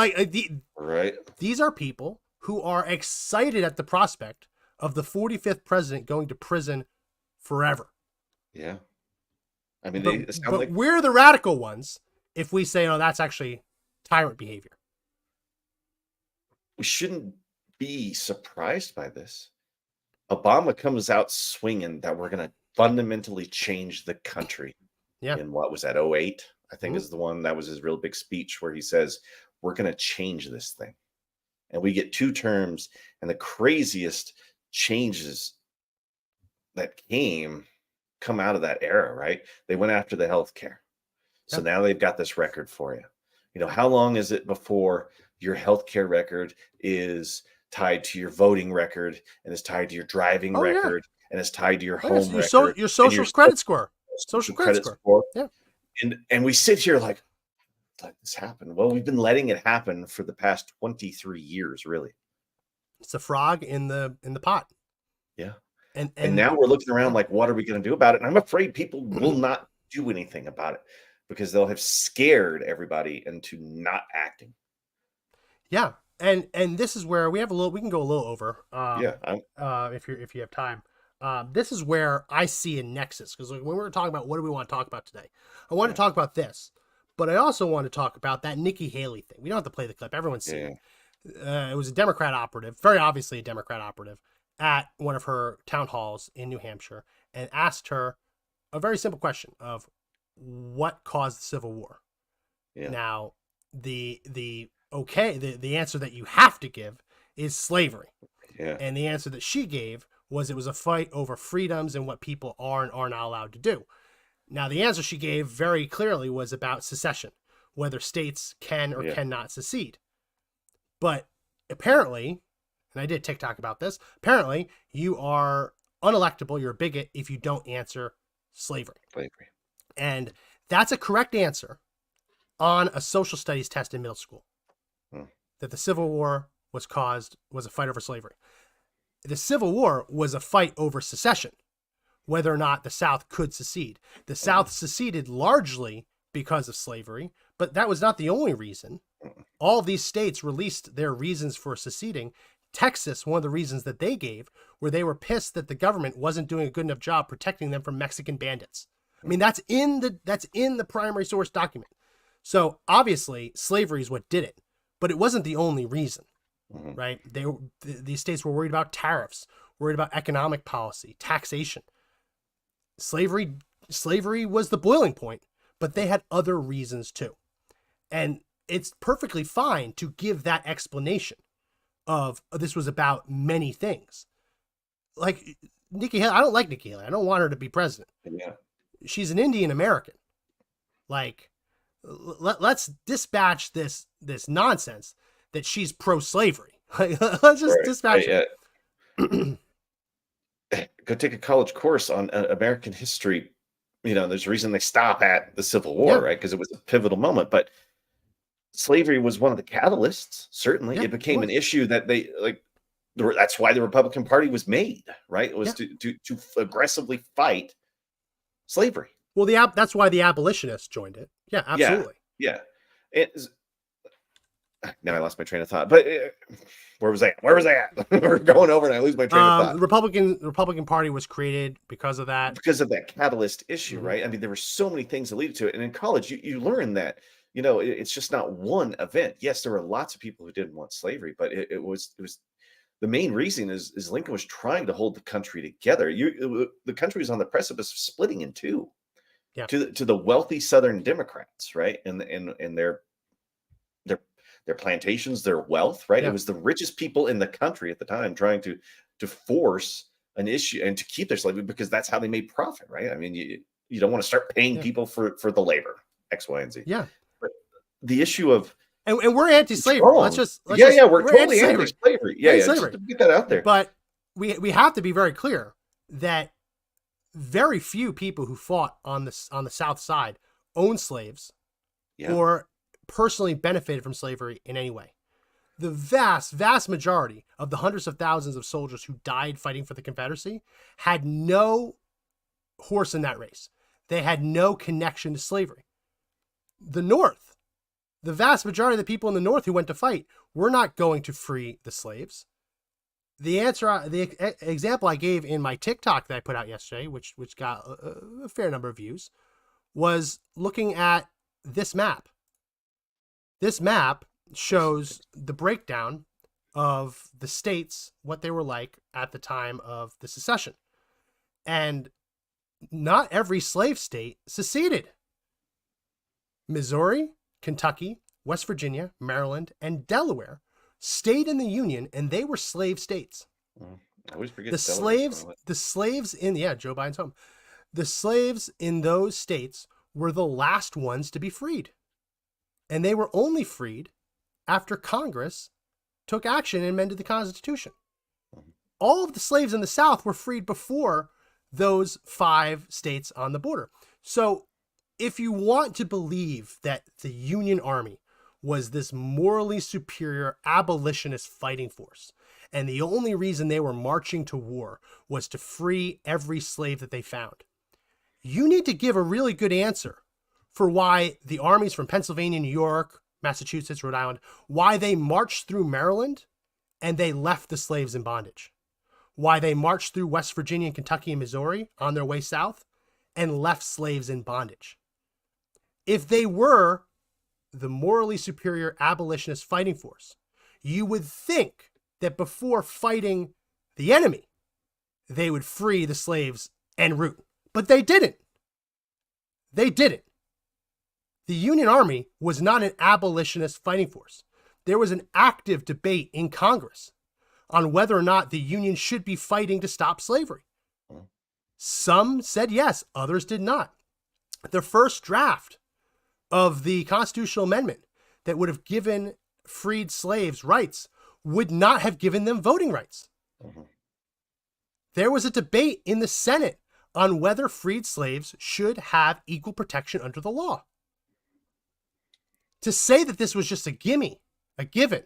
these are people who are excited at the prospect of the 45th president going to prison forever. Yeah. I mean, but we're the radical ones if we say, oh, that's actually tyrant behavior. We shouldn't be surprised by this. Obama comes out swinging that we're going to fundamentally change the country. Yeah. In what was that, 2008? I think is the one that was his real big speech where he says, we're going to change this thing. And we get 2 terms, and the craziest changes that come out of that era, right? They went after the healthcare. So now they've got this record for you. How long is it before your healthcare record is tied to your voting record and is tied to your driving record and is tied to your home record? Your social credit score. Social credit score. Yeah. And we sit here like, let this happen. Well, we've been letting it happen for the past 23 years, really. It's a frog in the pot. Yeah. And now we're looking around like, what are we going to do about it? And I'm afraid people will not do anything about it because they'll have scared everybody into not acting. Yeah. And this is where we can go a little over. If you have time. This is where I see a nexus, because when we were talking about what do we want to talk about today, I want to talk about this, but I also want to talk about that Nikki Haley thing. We don't have to play the clip. Everyone's seen it. It was a Democrat operative, very obviously a Democrat operative, at one of her town halls in New Hampshire and asked her a very simple question of what caused the Civil War. Yeah. Now, the answer that you have to give is slavery. Yeah. And the answer that she gave was it was a fight over freedoms and what people are and are not allowed to do. Now, the answer she gave very clearly was about secession, whether states can or cannot secede. But apparently, and I did TikTok about this, apparently you are unelectable, you're a bigot if you don't answer slavery. And that's a correct answer on a social studies test in middle school. That the Civil War was a fight over slavery. The Civil War was a fight over secession, whether or not the South could secede. The South seceded largely because of slavery, but that was not the only reason. All of these states released their reasons for seceding. Texas, one of the reasons that they gave, where they were pissed that the government wasn't doing a good enough job protecting them from Mexican bandits. I mean, that's in the primary source document. So obviously, slavery is what did it, but it wasn't the only reason. Right? These states were worried about tariffs, worried about economic policy, taxation. Slavery was the boiling point, but they had other reasons too. And it's perfectly fine to give that explanation of this was about many things. Like Nikki Haley, I don't like Nikki Haley. I don't want her to be president. Yeah. She's an Indian American. Like, let's dispatch this nonsense that she's pro-slavery. Let's just dispatch it. go take a college course on American history. There's a reason they stop at the Civil War, right? Because it was a pivotal moment. But slavery was one of the catalysts. Certainly, it became an issue that they like. That's why the Republican Party was made, right? It was to aggressively fight slavery. Well, that's why the abolitionists joined it. Yeah, absolutely. Yeah. Now I lost my train of thought. But where was I at? We're going over and I lose my train of thought. The Republican Party was created because of that. Because of that catalyst issue, right? I mean, there were so many things that lead to it. And in college, you learn that, it's just not one event. Yes, there were lots of people who didn't want slavery, but it was the main reason is Lincoln was trying to hold the country together. The country was on the precipice of splitting in two. Yeah. To the wealthy Southern Democrats, right? And their plantations, their wealth, right? It was the richest people in the country at the time trying to force an issue and to keep their slavery because that's how they made profit, right? I mean, you don't want to start paying people for the labor, X, Y, and Z. Yeah. But the issue of and we're anti-slavery. We're totally anti-slavery. Yeah, just to get that out there. But we have to be very clear that very few people who fought on the South Side owned slaves or personally benefited from slavery in any way. The vast, vast majority of the hundreds of thousands of soldiers who died fighting for the Confederacy had no horse in that race. They had no connection to slavery. The North, the vast majority of the people in the North who went to fight were not going to free the slaves. The example I gave in my TikTok that I put out yesterday, which got a fair number of views, was looking at this map. This map shows the breakdown of the states, what they were like at the time of the secession. And not every slave state seceded. Missouri, Kentucky, West Virginia, Maryland, and Delaware stayed in the Union, and they were slave states. I always forget the slaves in Joe Biden's home. The slaves in those states were the last ones to be freed. And they were only freed after Congress took action and amended the Constitution. All of the slaves in the South were freed before those 5 states on the border. So if you want to believe that the Union Army was this morally superior abolitionist fighting force, and the only reason they were marching to war was to free every slave that they found, you need to give a really good answer for why the armies from Pennsylvania, New York, Massachusetts, Rhode Island, why they marched through Maryland and they left the slaves in bondage. Why they marched through West Virginia and Kentucky and Missouri on their way south and left slaves in bondage. If they were the morally superior abolitionist fighting force, you would think that before fighting the enemy, they would free the slaves en route. But they didn't. They didn't. The Union Army was not an abolitionist fighting force. There was an active debate in Congress on whether or not the Union should be fighting to stop slavery. Some said yes, others did not. The first draft of the constitutional amendment that would have given freed slaves rights would not have given them voting rights. There was a debate in the Senate on whether freed slaves should have equal protection under the law. To say that this was just a gimme, a given,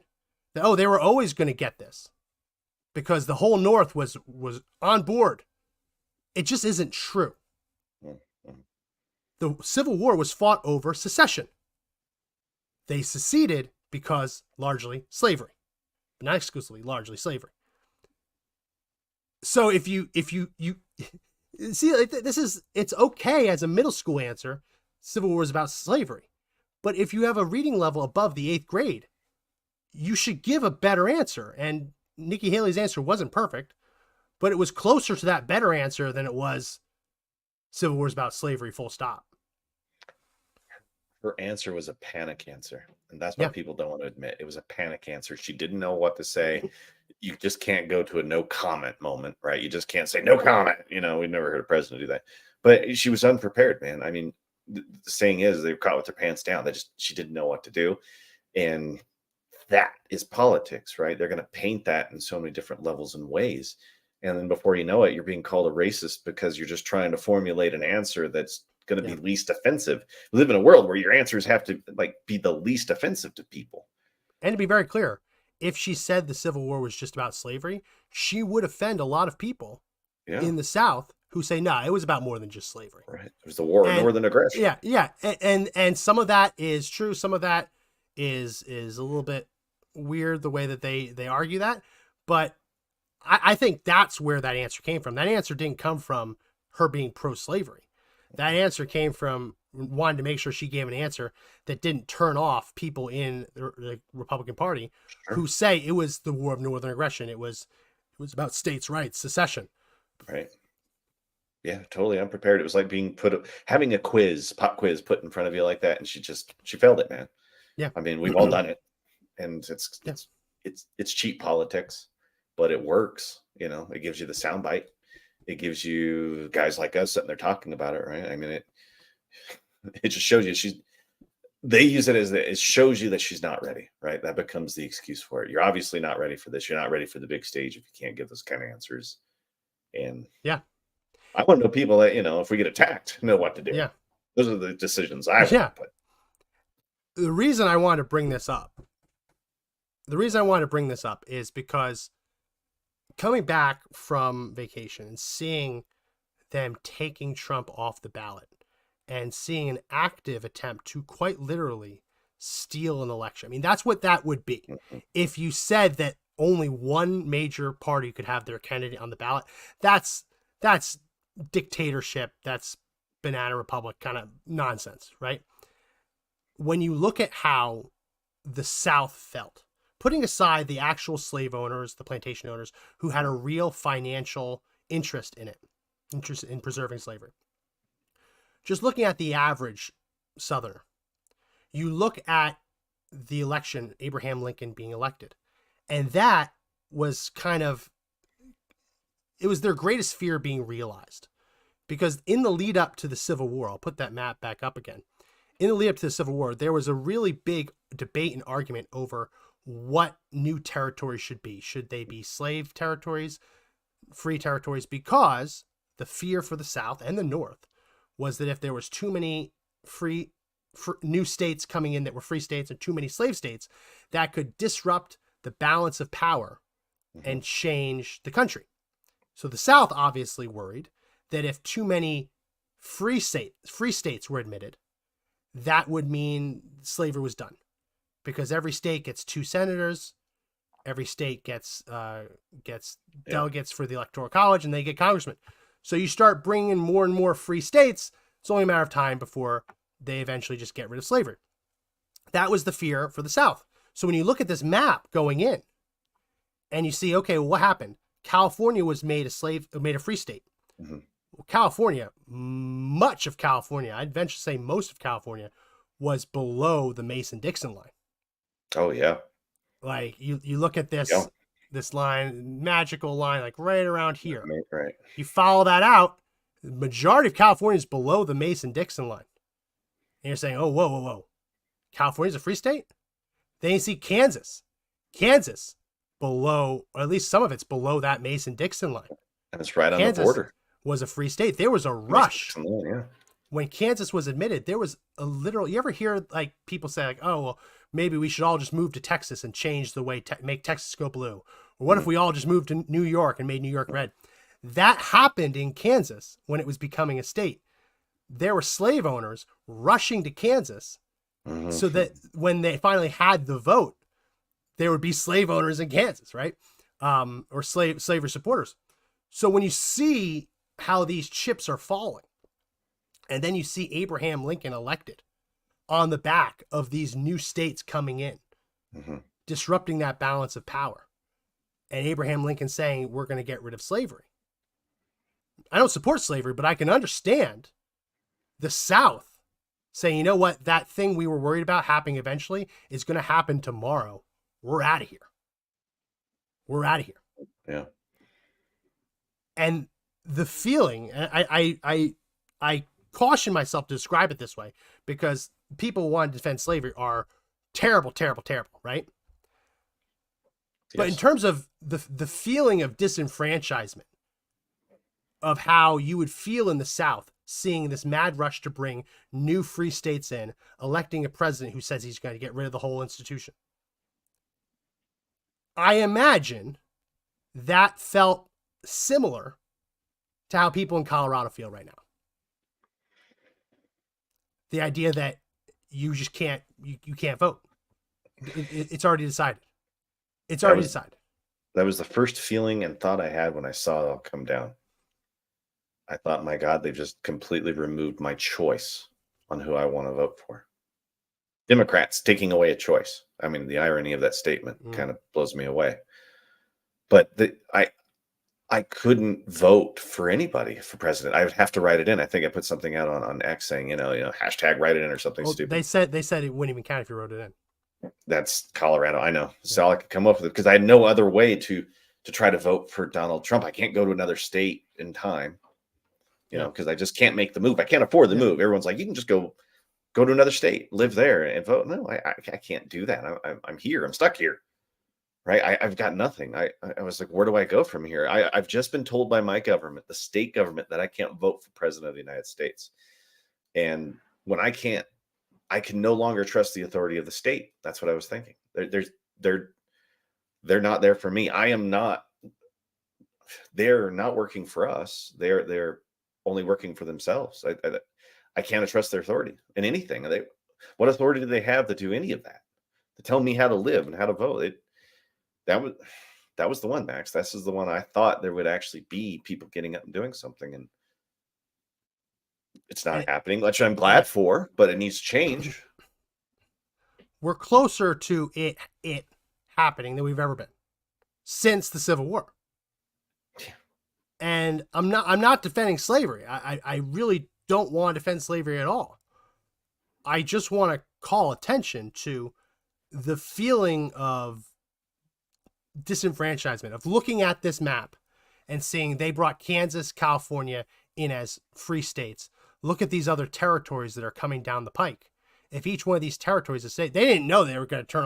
that, they were always going to get this because the whole North was on board, it just isn't true. The Civil War was fought over secession. They seceded because largely slavery, but not exclusively, largely slavery. So if you see, like, it's okay as a middle school answer, Civil War is about slavery. But if you have a reading level above the 8th grade, you should give a better answer. And Nikki Haley's answer wasn't perfect, but it was closer to that better answer than it was Civil War is about slavery, full stop. Her answer was a panic answer. And that's what people don't want to admit. It was a panic answer. She didn't know what to say. You just can't go to a no comment moment, right? You just can't say no comment. We've never heard a president do that. But she was unprepared, man. I mean, the saying is they were caught with their pants down. She didn't know what to do. And that is politics, right? They're going to paint that in so many different levels and ways. And then before you know it, you're being called a racist because you're just trying to formulate an answer that's going to be least offensive. We live in a world where your answers have to like be the least offensive to people. And to be very clear, if she said the Civil War was just about slavery, she would offend a lot of people in the South who say, no, it was about more than just slavery. Right. It was the war of northern aggression. Yeah. Yeah. And some of that is true. Some of that is a little bit weird the way that they argue that. But I think that's where that answer came from. That answer didn't come from her being pro-slavery. That answer came from wanting to make sure she gave an answer that didn't turn off people in the Republican Party who say it was the war of northern aggression. It was about states' rights, secession. Right. Yeah, totally unprepared. It was like having a pop quiz put in front of you like that, and she failed it, man. Yeah. I mean, we've all done it, and it's cheap politics, but it works. You know, it gives you the soundbite. It gives you guys like us sitting there talking about it, right? I mean, it just shows you they use it it shows you that she's not ready, right? That becomes the excuse for it. You're obviously not ready for this. You're not ready for the big stage if you can't give those kind of answers. And I want to know people that, if we get attacked, know what to do. Yeah. Those are the decisions I want to put. The reason I want to bring this up is because coming back from vacation and seeing them taking Trump off the ballot and seeing an active attempt to quite literally steal an election. I mean, that's what that would be. If you said that only one major party could have their candidate on the ballot, that's dictatorship. That's banana republic kind of nonsense, right? When you look at how the South felt, putting aside the actual slave owners, the plantation owners who had a real financial interest in preserving slavery, just looking at the average Southerner, you look at the election, Abraham Lincoln being elected, and that was it was their greatest fear being realized. Because in the lead up to the Civil War, I'll put that map back up again. In the lead up to the Civil War, there was a really big debate and argument over what new territories should be. Should they be slave territories, free territories? Because the fear for the South and the North was that if there was too many new states coming in that were free states and too many slave states, that could disrupt the balance of power and change the country. So the South obviously worried that if too many free states were admitted, that would mean slavery was done, because every state gets 2 senators, every state gets delegates for the Electoral College, and they get congressmen. So you start bringing more and more free states. It's only a matter of time before they eventually just get rid of slavery. That was the fear for the South. So when you look at this map going in, and you see, okay, well, what happened? California was made a free state. Mm-hmm. California, much of California, I'd venture to say most of California, was below the Mason-Dixon line. Oh yeah. Like you look at this this line, magical line, like right around here. Right. You follow that out, the majority of California is below the Mason-Dixon line. And you're saying, oh, whoa. California's a free state? Then you see Kansas below, or at least some of it's below that Mason-Dixon line. And it's right on Kansas the border. Was a free state. There was a rush. Yeah. When Kansas was admitted, there was a literal, you ever hear like people say like, oh, well, maybe we should all just move to Texas and change the way, make Texas go blue. Or what if we all just moved to New York and made New York red? That happened in Kansas when it was becoming a state. There were slave owners rushing to Kansas so that when they finally had the vote, there would be slave owners in Kansas, right? Or slavery supporters. So when you see how these chips are falling, and then you see Abraham Lincoln elected on the back of these new states coming in, disrupting that balance of power, and Abraham Lincoln saying, we're going to get rid of slavery. I don't support slavery, but I can understand the South saying, you know what, that thing we were worried about happening eventually is going to happen tomorrow. We're out of here. Yeah. And the feeling, I caution myself to describe it this way because people who want to defend slavery are terrible, right? Yes. But in terms of the feeling of disenfranchisement of how you would feel in the South seeing this mad rush to bring new free states in, electing a president who says he's going to get rid of the whole institution. I imagine that felt similar to how people in Colorado feel right now. The idea that you just can't, you can't vote. It's already decided. It's already decided. That was the first feeling and thought I had when I saw it all come down. I thought, my God, they've just completely removed my choice on who I want to vote for. Democrats taking away a choice. I mean, the irony of that statement kind of blows me away. But I couldn't vote for anybody for president. I would have to write it in. I think I put something out on X saying, hashtag write it in or something stupid. They said it wouldn't even count if you wrote it in. That's Colorado. I know. So I could come up with it because I had no other way to try to vote for Donald Trump. I can't go to another state in time, because I just can't make the move. I can't afford the move. Everyone's like, you can just go to another state, live there and vote. No, I can't do that. I'm here. I'm stuck here. Right. I've got nothing. I was like, where do I go from here? I've just been told by my government, the state government, that I can't vote for president of the United States. And when I can no longer trust the authority of the state. That's what I was thinking. They're not there for me. They're not working for us. They're only working for themselves. I can't trust their authority in anything. What authority do they have to do any of that? To tell me how to live and how to vote? That was the one, Max. This is the one I thought there would actually be people getting up and doing something, and it's not happening, which I'm glad for, but it needs to change. We're closer to it happening than we've ever been since the Civil War. Yeah. And I'm not defending slavery. I really don't want to defend slavery at all. I just want to call attention to the feeling of disenfranchisement, of looking at this map and seeing they brought Kansas, California in as free states. Look at these other territories that are coming down the pike. If each one of these territories is a state, they didn't know they were going to turn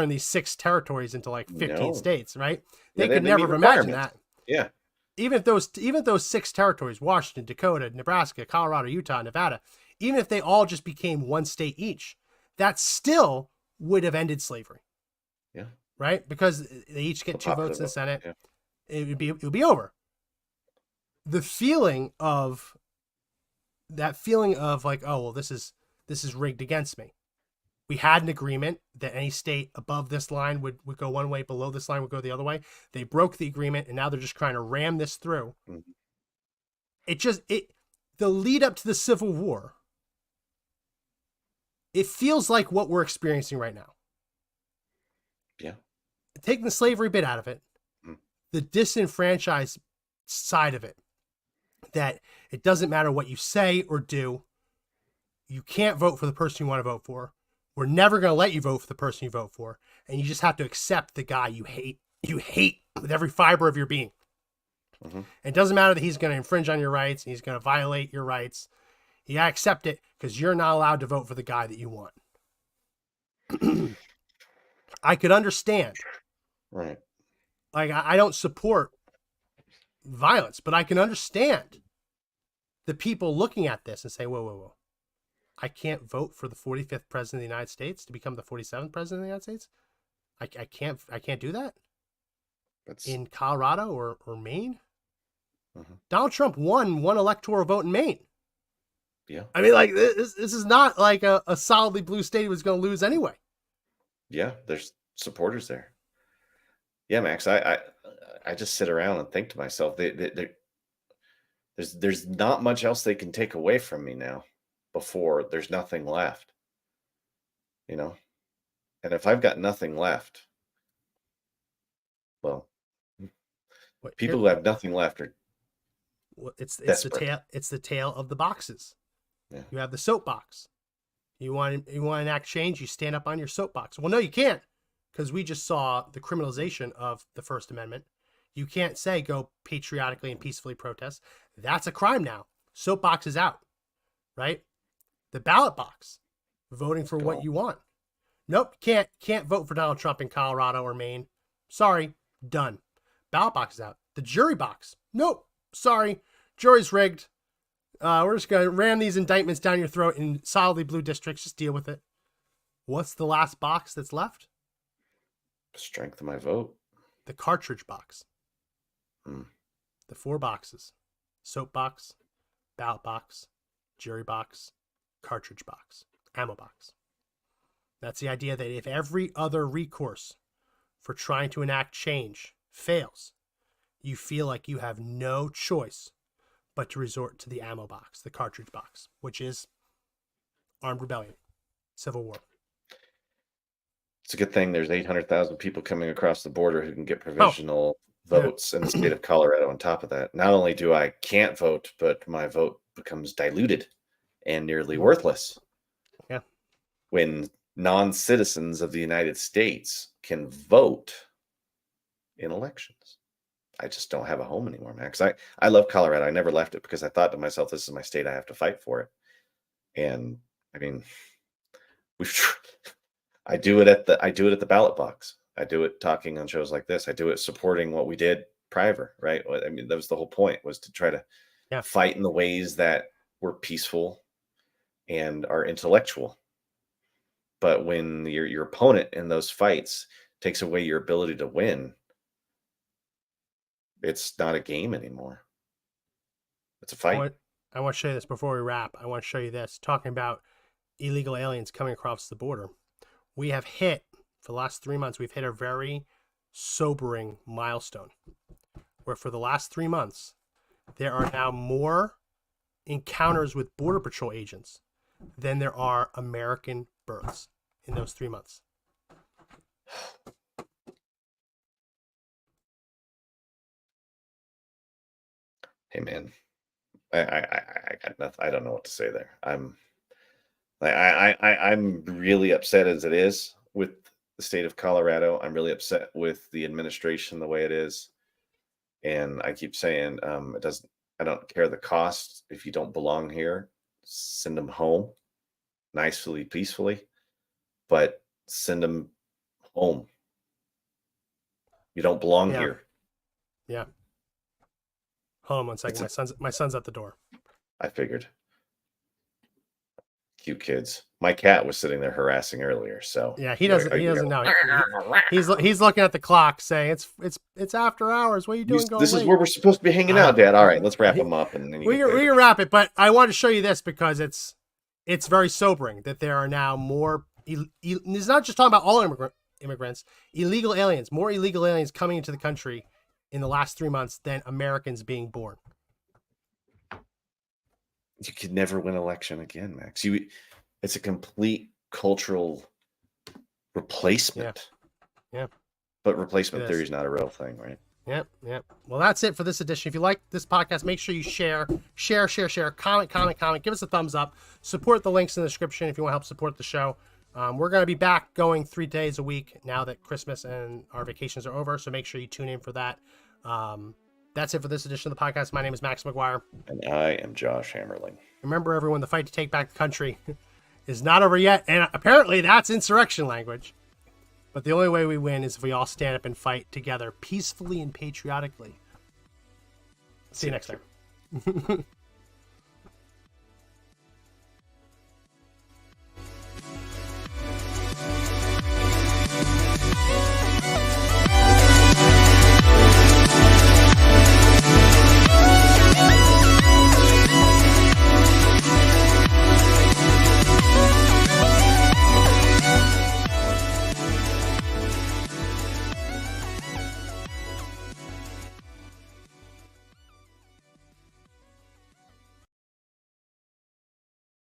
these 6 territories into like 15 states, right? They could never have imagined that. Yeah. Even those 6 territories, Washington, Dakota, Nebraska, Colorado, Utah, Nevada, even if they all just became one state each, that still would have ended slavery. Yeah. Right? Because they each get 2 votes in the Senate. Yeah. It would be over. The feeling of like, oh, well, this is rigged against me. We had an agreement that any state above this line would go one way, below this line would go the other way. They broke the agreement, and now they're just trying to ram this through. Mm-hmm. The lead up to the Civil War, it feels like what we're experiencing right now. Yeah. Taking the slavery bit out of it, the disenfranchised side of it, that it doesn't matter what you say or do, you can't vote for the person you want to vote for. We're never going to let you vote for the person you vote for, and you just have to accept the guy you hate. You hate with every fiber of your being. Mm-hmm. It doesn't matter that he's going to infringe on your rights and he's going to violate your rights. You got to accept it because you're not allowed to vote for the guy that you want. I could understand. Right. Like, I don't support violence, but I can understand the people looking at this and say, whoa. I can't vote for the 45th president of the United States to become the 47th president of the United States. I can't do that. In Colorado or Maine. Mm-hmm. Donald Trump won one electoral vote in Maine. Yeah. I mean, like, this is not like a solidly blue state he was going to lose anyway. Yeah, there's supporters there. Yeah, Max, I just sit around and think to myself, there's not much else they can take away from me now. Before there's nothing left, and if I've got nothing left, well, people who have nothing left are it's the tail of the boxes. Yeah. You have the soapbox. You want to enact change, you stand up on your soapbox. Well, no, you can't, because we just saw the criminalization of the First Amendment. You can't say go patriotically and peacefully protest. That's a crime now. Soapbox is out, right? The ballot box, voting for what you want. Nope, can't vote for Donald Trump in Colorado or Maine. Sorry, done. Ballot box is out. The jury box, nope, sorry, jury's rigged. We're just going to ram these indictments down your throat in solidly blue districts. Just deal with it. What's the last box that's left? Strength of my vote. The cartridge box. The 4 boxes. Soap box, ballot box, jury box, cartridge box, ammo box. That's the idea that if every other recourse for trying to enact change fails, you feel like you have no choice but to resort to the ammo box, the cartridge box, which is armed rebellion, civil war. It's a good thing there's 800,000 people coming across the border who can get provisional votes in the state of Colorado on top of that. Not only do I can't vote, but my vote becomes diluted and nearly worthless. Yeah. When non-citizens of the United States can vote in elections. I just don't have a home anymore, Max. I love Colorado. I never left it because I thought to myself, this is my state. I have to fight for it. And I mean, I do it at the ballot box. I do it talking on shows like this. I do it supporting what we did prior, right? I mean, that was the whole point, was to try to fight in the ways that were peaceful and are intellectual. But when your opponent in those fights takes away your ability to win, it's not a game anymore. It's a fight. I want to show you this before we wrap. I want to show you this. Talking about illegal aliens coming across the border. We have hit, for the last 3 months, we've hit a very sobering milestone where for the last 3 months, there are now more encounters with Border Patrol agents than there are American births in those 3 months. Hey man, I got nothing. I don't know what to say there. I'm really upset as it is with the state of Colorado. I'm really upset with the administration the way it is, and I keep saying it doesn't. I don't care the cost. If you don't belong here, send them home nicely, peacefully, but send them home. You don't belong here. Yeah. Hold on 1 second. My son's at the door. I figured. Cute kids. My cat was sitting there harassing earlier, so yeah, he doesn't know. He's looking at the clock, saying it's after hours. What are you doing? This is where we're supposed to be hanging out, Dad. All right, let's wrap him up, and then we can wrap it. But I want to show you this because it's very sobering that there are now more. It's not just talking about all immigrants, illegal aliens. More illegal aliens coming into the country in the last 3 months than Americans being born. You could never win an election again, Max. It's a complete cultural replacement. Yeah. But replacement theory is not a real thing, right? Yep. Well, that's it for this edition. If you like this podcast, make sure you share, comment, give us a thumbs up, support the links in the description if you want to help support the show. We're going to be back going 3 days a week now that Christmas and our vacations are over, so make sure you tune in for that. That's it for this edition of the podcast. My name is Max McGuire. And I am Josh Hammerling. Remember, everyone, the fight to take back the country is not over yet, and apparently that's insurrection language. But the only way we win is if we all stand up and fight together peacefully and patriotically. See you next time.